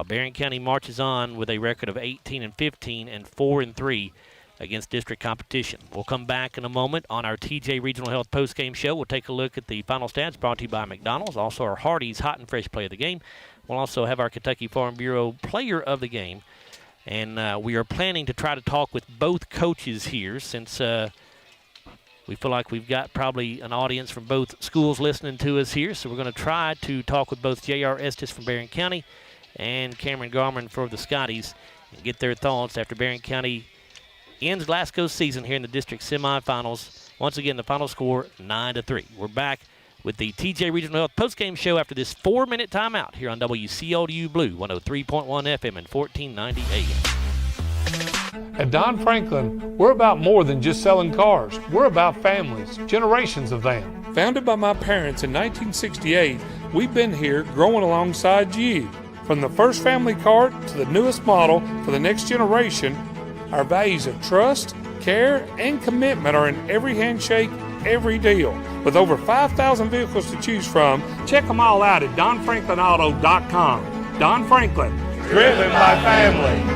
Barren County marches on with a record of 18-15 and 4-3 against district competition. We'll come back in a moment on our TJ Regional Health postgame show. We'll take a look at the final stats brought to you by McDonald's, also our Hardee's Hot and Fresh Play of the Game. We'll also have our Kentucky Farm Bureau Player of the Game. And we are planning to try to talk with both coaches here since we feel like we've got probably an audience from both schools listening to us here. So we're going to try to talk with both J.R. Estes from Barren County and Cameron Garman for the Scotties and get their thoughts after Barren County ends Glasgow's season here in the district semifinals. Once again, the final score 9-3. We're back with the TJ Regional Health postgame show after this 4-minute timeout here on WCLU Blue 103.1 FM and 1490 AM. At Don Franklin, we're about more than just selling cars. We're about families, generations of them. Founded by my parents in 1968, we've been here growing alongside you. From the first family car to the newest model for the next generation, our values of trust, care, and commitment are in every handshake, every deal. With over 5,000 vehicles to choose from, check them all out at DonFranklinAuto.com. Don Franklin, driven by family.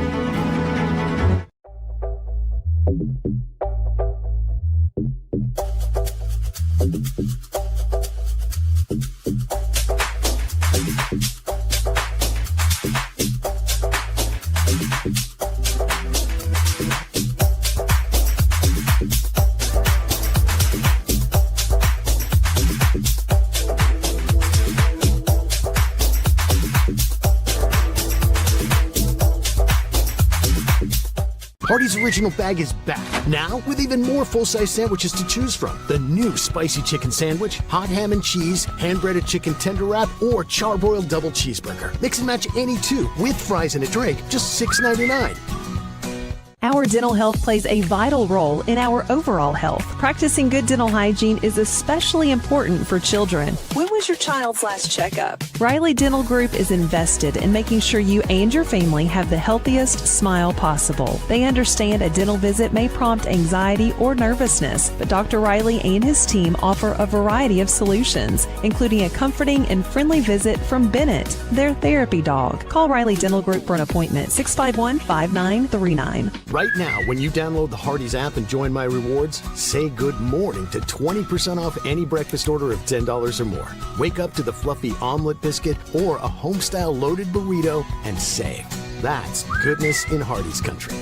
Hardee's Original Bag is back, now with even more full-size sandwiches to choose from. The new Spicy Chicken Sandwich, Hot Ham and Cheese, Hand-Breaded Chicken Tender Wrap, or Charbroiled Double Cheeseburger. Mix and match any two, with fries and a drink, just $6.99. Our dental health plays a vital role in our overall health. Practicing good dental hygiene is especially important for children. When was your child's last checkup? Riley Dental Group is invested in making sure you and your family have the healthiest smile possible. They understand a dental visit may prompt anxiety or nervousness, but Dr. Riley and his team offer a variety of solutions, including a comforting and friendly visit from Bennett, their therapy dog. Call Riley Dental Group for an appointment, 651-5939. Right now, when you download the Hardee's app and join My Rewards, say good morning to 20% off any breakfast order of $10 or more. Wake up to the fluffy omelet biscuit or a home-style loaded burrito and save. That's goodness in Hardee's country.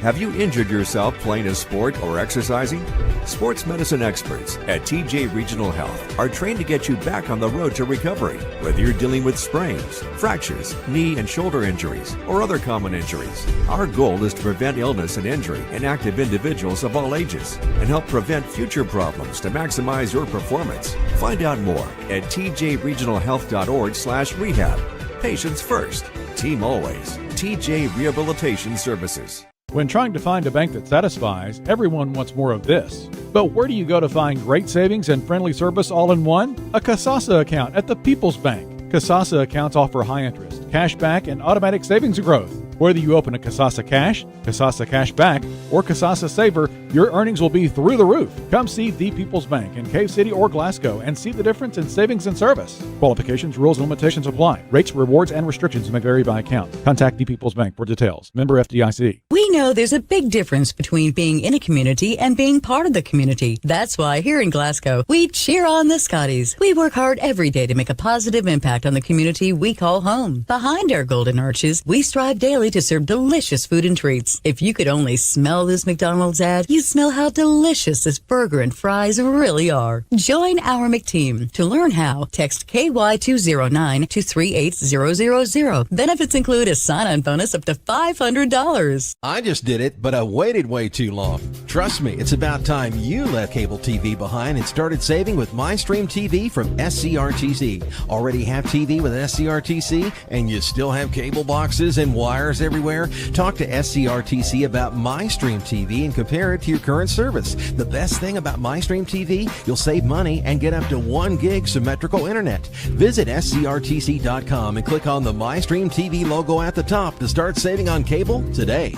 Have you injured yourself playing a sport or exercising? Sports medicine experts at TJ Regional Health are trained to get you back on the road to recovery, whether you're dealing with sprains, fractures, knee and shoulder injuries, or other common injuries. Our goal is to prevent illness and injury in active individuals of all ages and help prevent future problems to maximize your performance. Find out more at tjregionalhealth.org/rehab. Patients first, team always. TJ Rehabilitation Services. When trying to find a bank that satisfies, everyone wants more of this. But where do you go to find great savings and friendly service all in one? A Kasasa account at the People's Bank. Kasasa accounts offer high interest, cash back, and automatic savings growth. Whether you open a Kasasa Cash, Kasasa Cash Back, or Kasasa Saver, your earnings will be through the roof. Come see The People's Bank in Cave City or Glasgow and see the difference in savings and service. Qualifications, rules, and limitations apply. Rates, rewards, and restrictions may vary by account. Contact The People's Bank for details. Member FDIC. We know there's a big difference between being in a community and being part of the community. That's why here in Glasgow, we cheer on the Scotties. We work hard every day to make a positive impact on the community we call home. Behind our golden arches, we strive daily to serve delicious food and treats. If you could only smell this McDonald's ad, you'd smell how delicious this burger and fries really are. Join our McTeam. To learn how, text KY209 to 38000. Benefits include a sign-on bonus up to $500. I just did it, but I waited way too long. Trust me, it's about time you left cable TV behind and started saving with MyStream TV from SCRTC. Already have TV with SCRTC and you still have cable boxes and wires everywhere? Talk to SCRTC about MyStream TV and compare it to your current service. The best thing about MyStream TV, you'll save money and get up to 1 gig symmetrical internet. Visit scrtc.com and click on the MyStream TV logo at the top to start saving on cable today.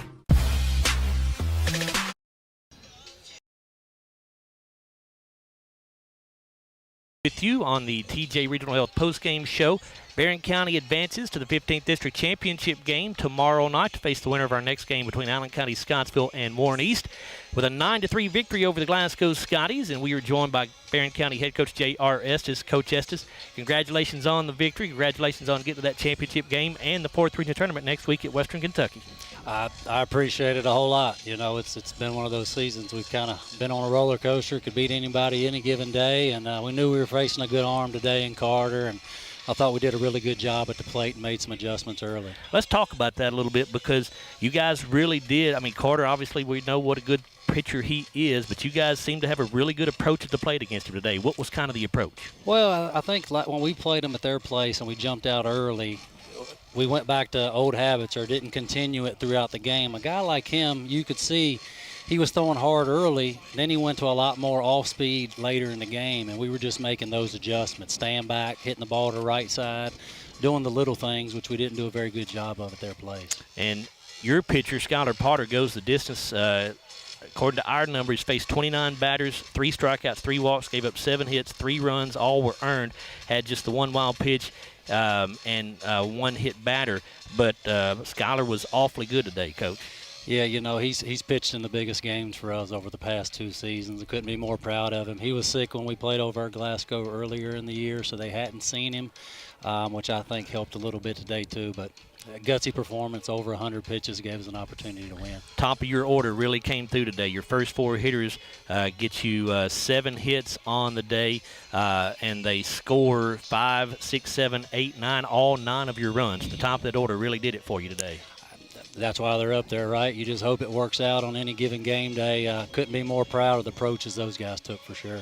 With you on the TJ Regional Health postgame show. Barren County advances to the 15th District Championship game tomorrow night to face the winner of our next game between Allen County, Scottsville, and Warren East with a 9-3 victory over the Glasgow Scotties. And we are joined by Barren County head coach J.R. Estes. Coach Estes, congratulations on the victory. Congratulations on getting to that championship game and the 4th regional tournament next week at Western Kentucky. I appreciate it a whole lot. You know, it's been one of those seasons we've kind of been on a roller coaster, could beat anybody any given day, and we knew we were facing a good arm today in Carter, and I thought we did a really good job at the plate and made some adjustments early. Let's talk about that a little bit because you guys really did. I mean, Carter, obviously we know what a good pitcher he is, but you guys seem to have a really good approach at the plate against him today. What was kind of the approach? Well, I think like when we played them at their place and we jumped out early, we went back to old habits or didn't continue it throughout the game. A guy like him, you could see he was throwing hard early, then he went to a lot more off-speed later in the game, and we were just making those adjustments, staying back, hitting the ball to the right side, doing the little things, which we didn't do a very good job of at their place. And your pitcher, Skylar Potter, goes the distance. According to our numbers, faced 29 batters, 3 strikeouts, 3 walks, gave up 7 hits, 3 runs, all were earned, had just the 1 wild pitch and 1 hit batter. But Skylar was awfully good today, Coach. Yeah, you know, he's pitched in the biggest games for us over the past 2 seasons. I couldn't be more proud of him. He was sick when we played over at Glasgow earlier in the year, so they hadn't seen him, which I think helped a little bit today too. But a gutsy performance, over 100 pitches, gave us an opportunity to win. Top of your order really came through today. Your first 4 hitters get you 7 hits on the day, and they score 5, 6, 7, 8, 9, all 9 of your runs. The top of that order really did it for you today. That's why they're up there, right? You just hope it works out on any given game day. Couldn't be more proud of the approaches those guys took for sure.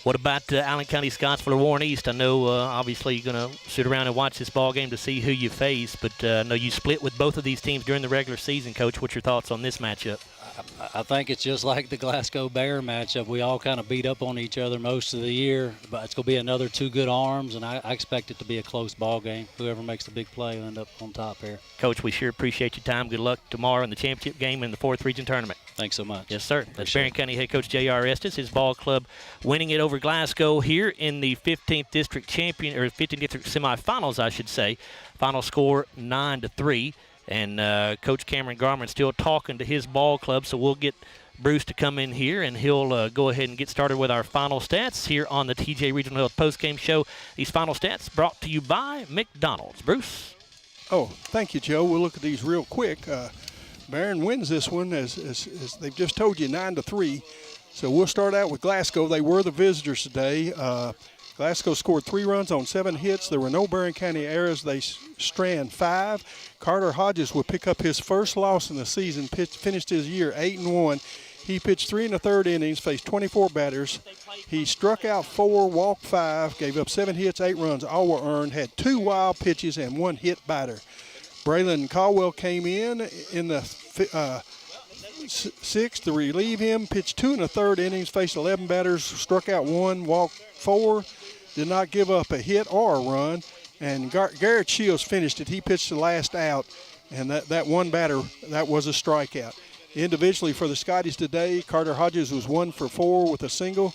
What about Allen County, Scottsville, or Warren East? I know obviously you're going to sit around and watch this ball game to see who you face, but I know you split with both of these teams during the regular season, Coach. What's your thoughts on this matchup? I think it's just like the Glasgow Barren matchup. We all kind of beat up on each other most of the year, but it's going to be another 2 good arms, and I expect it to be a close ball game. Whoever makes the big play will end up on top here. Coach, we sure appreciate your time. Good luck tomorrow in the championship game and the 4th region tournament. Thanks so much. Yes, sir. That's Barren County head coach J.R. Estes. His ball club winning it over Glasgow here in the 15th district semifinals, I should say. Final score 9-3. And Coach Cameron Garman still talking to his ball club, so we'll get Bruce to come in here, and he'll go ahead and get started with our final stats here on the TJ Regional Health postgame show. These final stats brought to you by McDonald's. Bruce? Oh, thank you, Joe. We'll look at these real quick. Barren wins this one, as they've just told you, 9-3. So we'll start out with Glasgow. They were the visitors today. Glasgow scored 3 runs on 7 hits. There were no Barren County errors. They strand 5. Carter Hodges will pick up his first loss in the season, finished his year 8-1. He pitched 3 1/3 innings, faced 24 batters. He struck out 4, walked 5, gave up 7 hits, 8 runs, all were earned, had 2 wild pitches and 1 hit batter. Braylon Caldwell came in the 6th to relieve him, pitched 2 1/3 innings, faced 11 batters, struck out 1, walked 4, did not give up a hit or a run, and Garrett Shields finished it. He pitched the last out, and that one batter, that was a strikeout. Individually for the Scotties today, Carter Hodges was 1 for 4 with a single.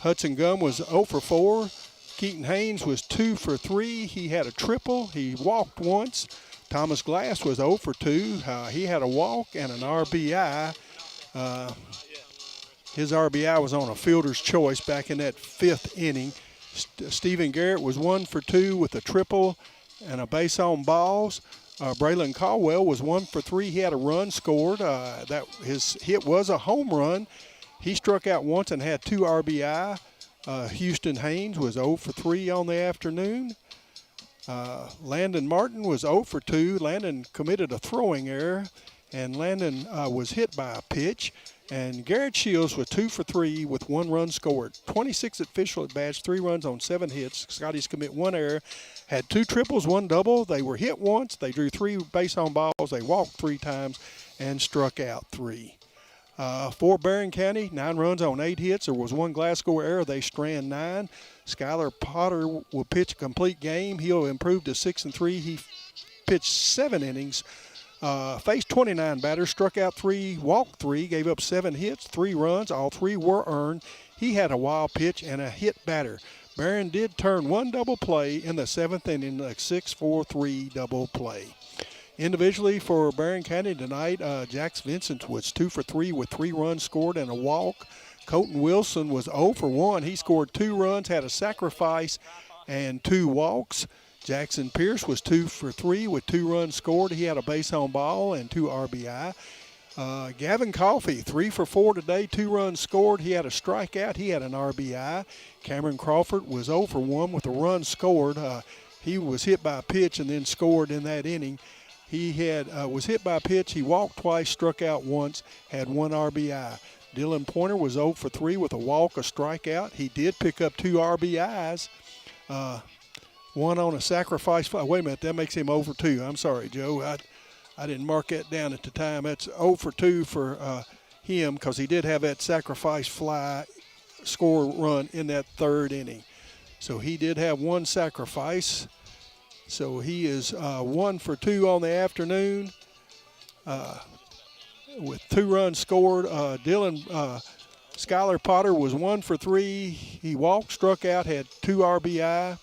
Hudson Gum was 0 for 4. Keaton Haynes was 2 for 3. He had a triple. He walked once. Thomas Glass was 0 for 2. He had a walk and an RBI. His RBI was on a fielder's choice back in that 5th inning. Stephen Garrett was 1 for 2 with a triple and a base on balls. Braylon Caldwell was 1 for 3. He had a run scored. His hit was a home run. He struck out once and had 2 RBI. Houston Haynes was 0 for 3 on the afternoon. Landon Martin was 0 for 2. Landon committed a throwing error, and Landon was hit by a pitch. And Garrett Shields was 2 for 3 with 1 run scored. 26 official at bats, 3 runs on 7 hits. Scotties commit 1 error, had 2 triples, 1 double. They were hit once. They drew 3 base on balls. They walked 3 times and struck out 3. For Barren County, 9 runs on 8 hits. There was 1 Glasgow error. They strand 9. Skylar Potter will pitch a complete game. He'll improve to 6-3. He pitched 7 innings. Faced 29 batters, struck out 3, walked 3, gave up 7 hits, 3 runs. All 3 were earned. He had a wild pitch and a hit batter. Barren did turn 1 double play in the 7th inning, a 6-4-3 double play. Individually for Barren County tonight, Jax Vincent was 2 for 3 with 3 runs scored and a walk. Colton Wilson was 0 for 1. He scored 2 runs, had a sacrifice, and 2 walks. Jackson Pierce was 2 for 3 with 2 runs scored. He had a base on ball and 2 RBI. Gavin Coffey, 3 for 4 today, 2 runs scored. He had a strikeout. He had an RBI. Cameron Crawford was 0 for 1 with a run scored. He was hit by a pitch and then scored in that inning. He was hit by a pitch. He walked twice, struck out once, had 1 RBI. Dylan Pointer was 0 for 3 with a walk, a strikeout. He did pick up 2 RBIs. 1 on a sacrifice fly. Wait a minute, that makes him 0 for 2. I'm sorry, Joe. I didn't mark that down at the time. That's 0 for 2 for him because he did have that sacrifice fly score run in that 3rd inning. So he did have 1 sacrifice. So he is 1 for 2 on the afternoon with 2 runs scored. Skylar Potter was 1 for 3. He walked, struck out, had 3 RBI,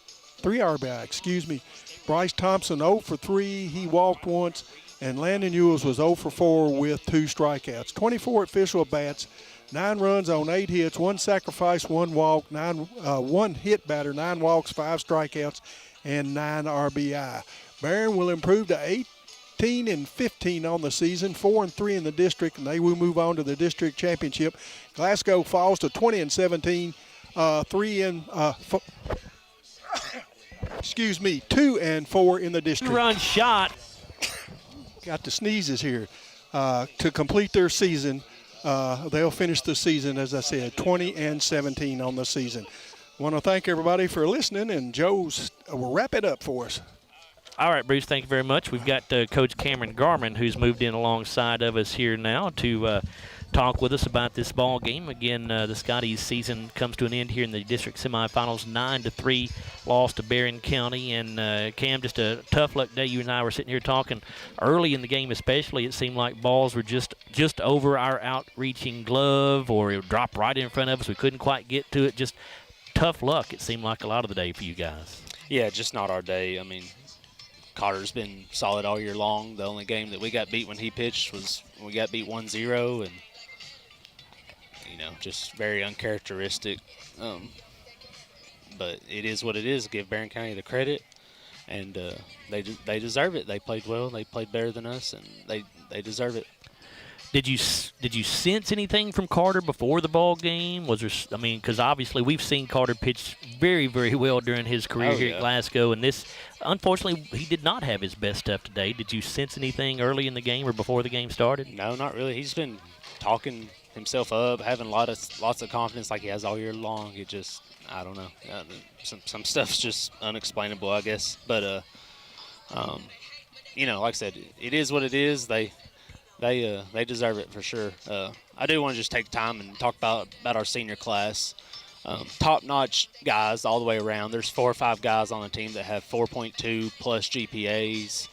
excuse me. Bryce Thompson 0 for 3. He walked once. And Landon Ewells was 0 for 4 with 2 strikeouts. 24 official at bats, 9 runs on 8 hits, 1 sacrifice, 1 walk, 1 hit batter, 9 walks, 5 strikeouts, and 9 RBI. Barren will improve to 18-15 on the season, 4-3 in the district, and they will move on to the district championship. Glasgow falls to 20-17, 2-4 in the district. 2-run shot. Got the sneezes here. To complete their season, they'll finish the season, as I said, 20-17 on the season. Want to thank everybody for listening, and Joe will wrap it up for us. All right, Bruce, thank you very much. We've got Coach Cameron Garman, who's moved in alongside of us here now to talk with us about this ball game. Again, the Scotties season comes to an end here in the district semifinals, 9-3 loss to Barren County. And Cam, just a tough luck day. You and I were sitting here talking early in the game, especially. It seemed like balls were just over our outreaching glove, or it would drop right in front of us. We couldn't quite get to it. Just tough luck, it seemed like, a lot of the day for you guys. Yeah, just not our day. I mean, Carter's been solid all year long. The only game that we got beat when he pitched was we got beat 1-0, and just very uncharacteristic. But it is what it is. Give Barren County the credit, and they deserve it. They played well. They played better than us, and they deserve it. Did you sense anything from Carter before the ball game? Was there? I mean, because obviously we've seen Carter pitch very, very well during his career here at Glasgow, and this, unfortunately, he did not have his best stuff today. Did you sense anything early in the game or before the game started? No, not really. He's been talking himself up, having lots of confidence like he has all year long. It just, I don't know. Some stuff's just unexplainable, I guess. But you know, like I said, it is what it is. They deserve it for sure. I do want to just take time and talk about our senior class. Top-notch guys all the way around. There's 4 or 5 guys on the team that have 4.2 plus GPAs.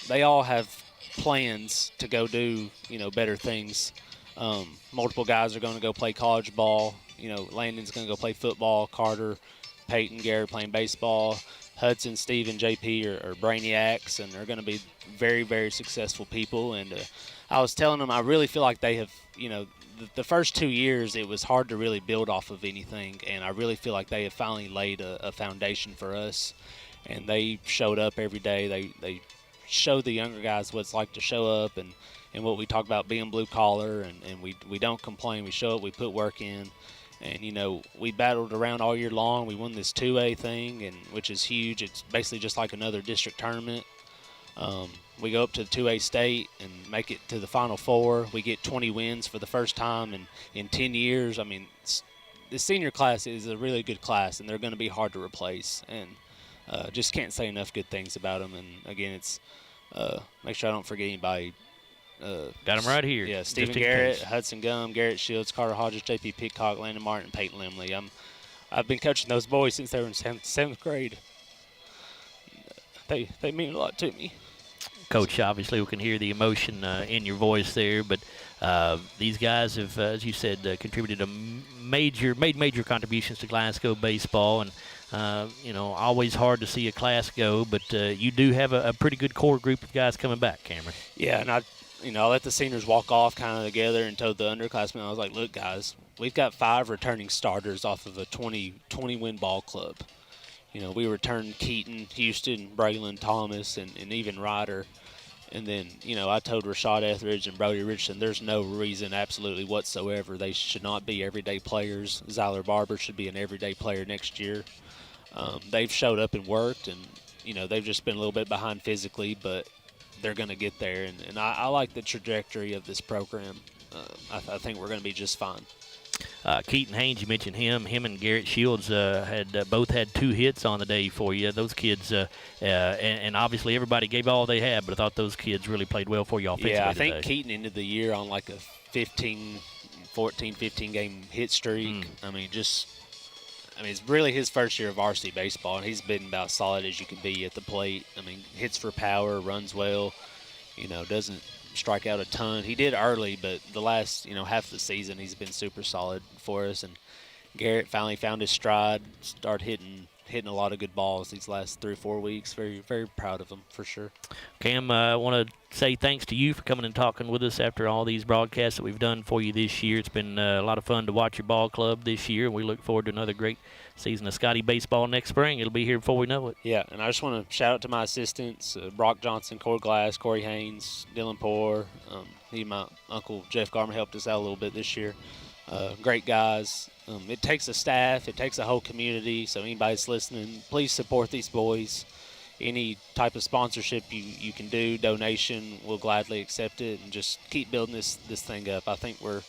They all have plans to go do, you know, better things. Multiple guys are going to go play college ball. You know, Landon's going to go play football. Carter, Peyton, Garrett playing baseball. Hudson, Steve, and JP are brainiacs, and they're going to be very, very successful people. And I was telling them I really feel like they have, you know, the first 2 years it was hard to really build off of anything, and I really feel like they have finally laid a foundation for us. And they showed up every day. They showed the younger guys what it's like to show up, and what we talk about being blue collar, and we don't complain. We show up, we put work in. And, you know, we battled around all year long. We won this 2A thing, and which is huge. It's basically just like another district tournament. We go up to the 2A state and make it to the Final Four. We get 20 wins for the first time in 10 years. I mean, the senior class is a really good class, and they're going to be hard to replace. And just can't say enough good things about them. And, again, it's make sure I don't forget anybody. Got him right here. Yeah, Stephen Garrett, Hudson Gum, Garrett Shields, Carter Hodges, J.P. Pitcock, Landon Martin, Peyton Limley. I've been coaching those boys since they were in seventh grade. They mean a lot to me. Coach, obviously we can hear the emotion in your voice there, but these guys have, as you said, contributed made major contributions to Glasgow baseball, and you know, always hard to see a class go, but you do have a pretty good core group of guys coming back, Cameron. Yeah, and I let the seniors walk off kind of together and told the underclassmen, I was like, look, guys, we've got 5 returning starters off of a 20-win ball club. You know, we returned Keaton, Houston, Braylon, Thomas, and even Ryder. And then, you know, I told Rashad Etheridge and Brody Richardson there's no reason absolutely whatsoever they should not be everyday players. Zyler Barber should be an everyday player next year. They've showed up and worked, and, you know, they've just been a little bit behind physically, but they're going to get there. And I like the trajectory of this program. I think we're going to be just fine. Keaton Haynes, you mentioned him and Garrett Shields had both had 2 hits on the day for you. Those kids, and obviously everybody gave all they had, but I thought those kids really played well for you offensively. Yeah, I think today. Keaton ended the year on like a 15 game hit streak. I mean, it's really his first year of varsity baseball, and he's been about solid as you can be at the plate. I mean, hits for power, runs well, you know, doesn't strike out a ton. He did early, but the last, you know, half of the season he's been super solid for us. And Garrett finally found his stride, started hitting a lot of good balls these last 3 or 4 weeks. Very, very proud of him for sure. Cam, I want to say thanks to you for coming and talking with us after all these broadcasts that we've done for you this year. It's been a lot of fun to watch your ball club this year, and we look forward to another great season of Scotty baseball next spring. It'll be here before we know it. Yeah, and I just want to shout out to my assistants, Brock Johnson, Corey Glass, Corey Haynes, Dylan Poor. My uncle Jeff Garman helped us out a little bit this year. Great guys. It takes a staff. It takes a whole community. So anybody that's listening, please support these boys. Any type of sponsorship you can do, donation, we'll gladly accept it, and just keep building this thing up. I think we're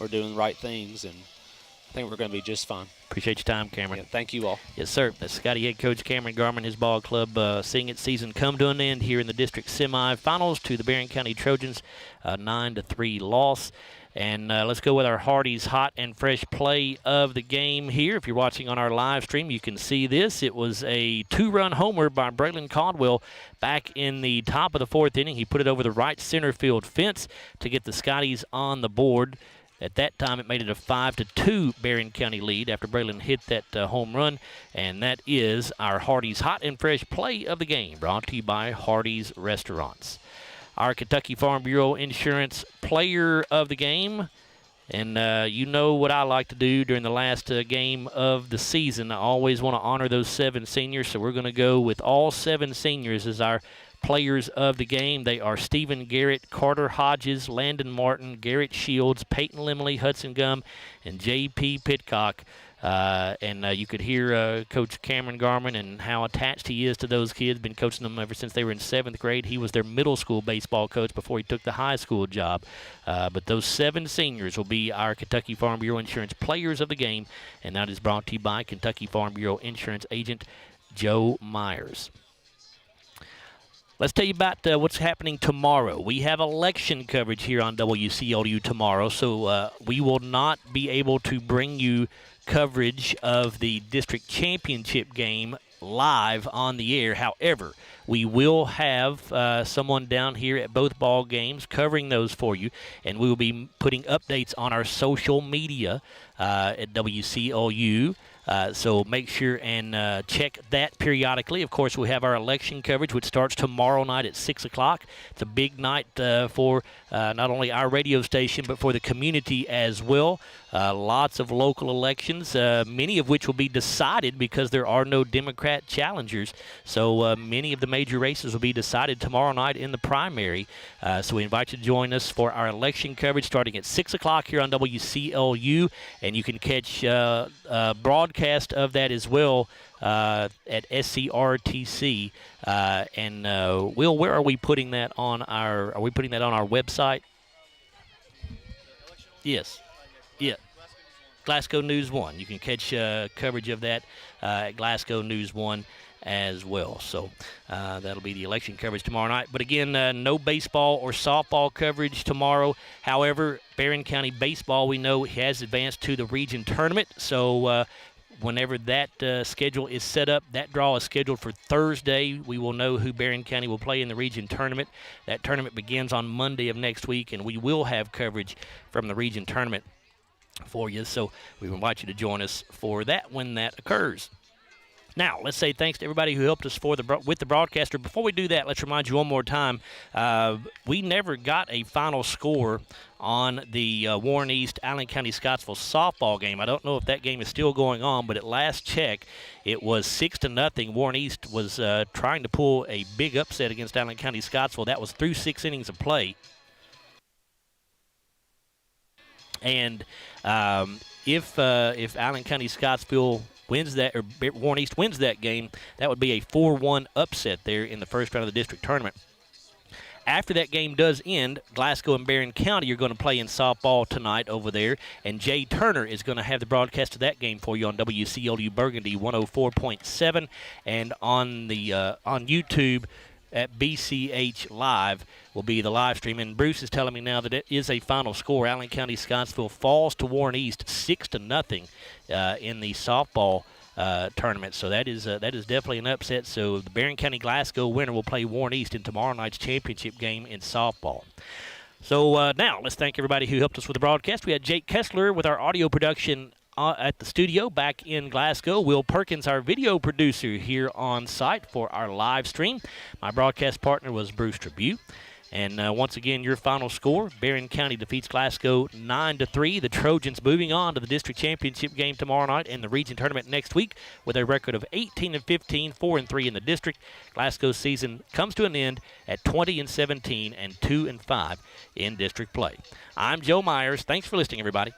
doing the right things, and I think we're going to be just fine. Appreciate your time, Cameron. Yeah, thank you all. Yes, sir. That's Scotty head coach Cameron Garman, his ball club, seeing its season come to an end here in the district semifinals to the Barren County Trojans, 9-3 loss. And let's go with our Hardy's hot and fresh play of the game here. If you're watching on our live stream, you can see this. It was a 2-run homer by Braylon Caldwell back in the top of the 4th inning. He put it over the right center field fence to get the Scotties on the board. At that time, it made it a 5-2 Barren County lead after Braylon hit that home run. And that is our Hardy's hot and fresh play of the game, brought to you by Hardy's Restaurants. Our Kentucky Farm Bureau Insurance player of the game. And you know what I like to do during the last game of the season. I always want to honor those 7 seniors, so we're going to go with all 7 seniors as our players of the game. They are Stephen Garrett, Carter Hodges, Landon Martin, Garrett Shields, Peyton Limley, Hudson Gum, and J.P. Pitcock. You could hear Coach Cameron Garman and how attached he is to those kids. Been coaching them ever since they were in 7th grade. He was their middle school baseball coach before he took the high school job. But those 7 seniors will be our Kentucky Farm Bureau Insurance players of the game, and that is brought to you by Kentucky Farm Bureau Insurance agent Joe Myers. Let's tell you about what's happening tomorrow. We have election coverage here on WCLU tomorrow, so we will not be able to bring you coverage of the district championship game live on the air. However, we will have someone down here at both ball games covering those for you, and we will be putting updates on our social media at WCLU. So make sure and check that periodically. Of course, we have our election coverage, which starts tomorrow night at 6 o'clock. It's a big night for not only our radio station, but for the community as well. Lots of local elections, many of which will be decided because there are no Democrat challengers. So many of the major races will be decided tomorrow night in the primary. So we invite you to join us for our election coverage starting at 6 o'clock here on WCLU. And you can catch broadcast of that as well at SCRTC. Will, where are we putting that on our? Are we putting that on our website? Yes. Yeah. Glasgow News 1. You can catch coverage of that at Glasgow News 1 as well. So that'll be the election coverage tomorrow night. But again, no baseball or softball coverage tomorrow. However, Barren County baseball, we know, has advanced to the region tournament. So whenever that schedule is set up, that draw is scheduled for Thursday. We will know who Barren County will play in the region tournament. That tournament begins on Monday of next week, and we will have coverage from the region tournament for you. So we invite you to join us for that when that occurs. Now, let's say thanks to everybody who helped us with the broadcaster. Before we do that, let's remind you one more time, we never got a final score on the Warren East Allen County Scottsville softball game. I don't know if that game is still going on, but at last check, it was 6-0. Warren East was trying to pull a big upset against Allen County Scottsville. That was through 6 innings of play. And if Allen County Scottsville wins that, or Warren East wins that game, that would be a 4-1 upset there in the first round of the district tournament. After that game does end, Glasgow and Barren County are going to play in softball tonight over there, and Jay Turner is going to have the broadcast of that game for you on WCLU Burgundy 104.7 and on the on YouTube at BCH Live will be the live stream. And Bruce is telling me now that it is a final score. Allen County Scottsville falls to Warren East 6-0 in the softball tournament. So that is definitely an upset. So the Barren County Glasgow winner will play Warren East in tomorrow night's championship game in softball. So now let's thank everybody who helped us with the broadcast. We had Jake Kessler with our audio production at the studio back in Glasgow. Will Perkins, our video producer, here on site for our live stream. My broadcast partner was Bruce Tribute. And once again, your final score, Barren County defeats Glasgow 9-3. The Trojans moving on to the district championship game tomorrow night and the region tournament next week with a record of 18-15, 4-3 in the district. Glasgow's season comes to an end at 20-17 and 2-5 in district play. I'm Joe Myers. Thanks for listening, everybody.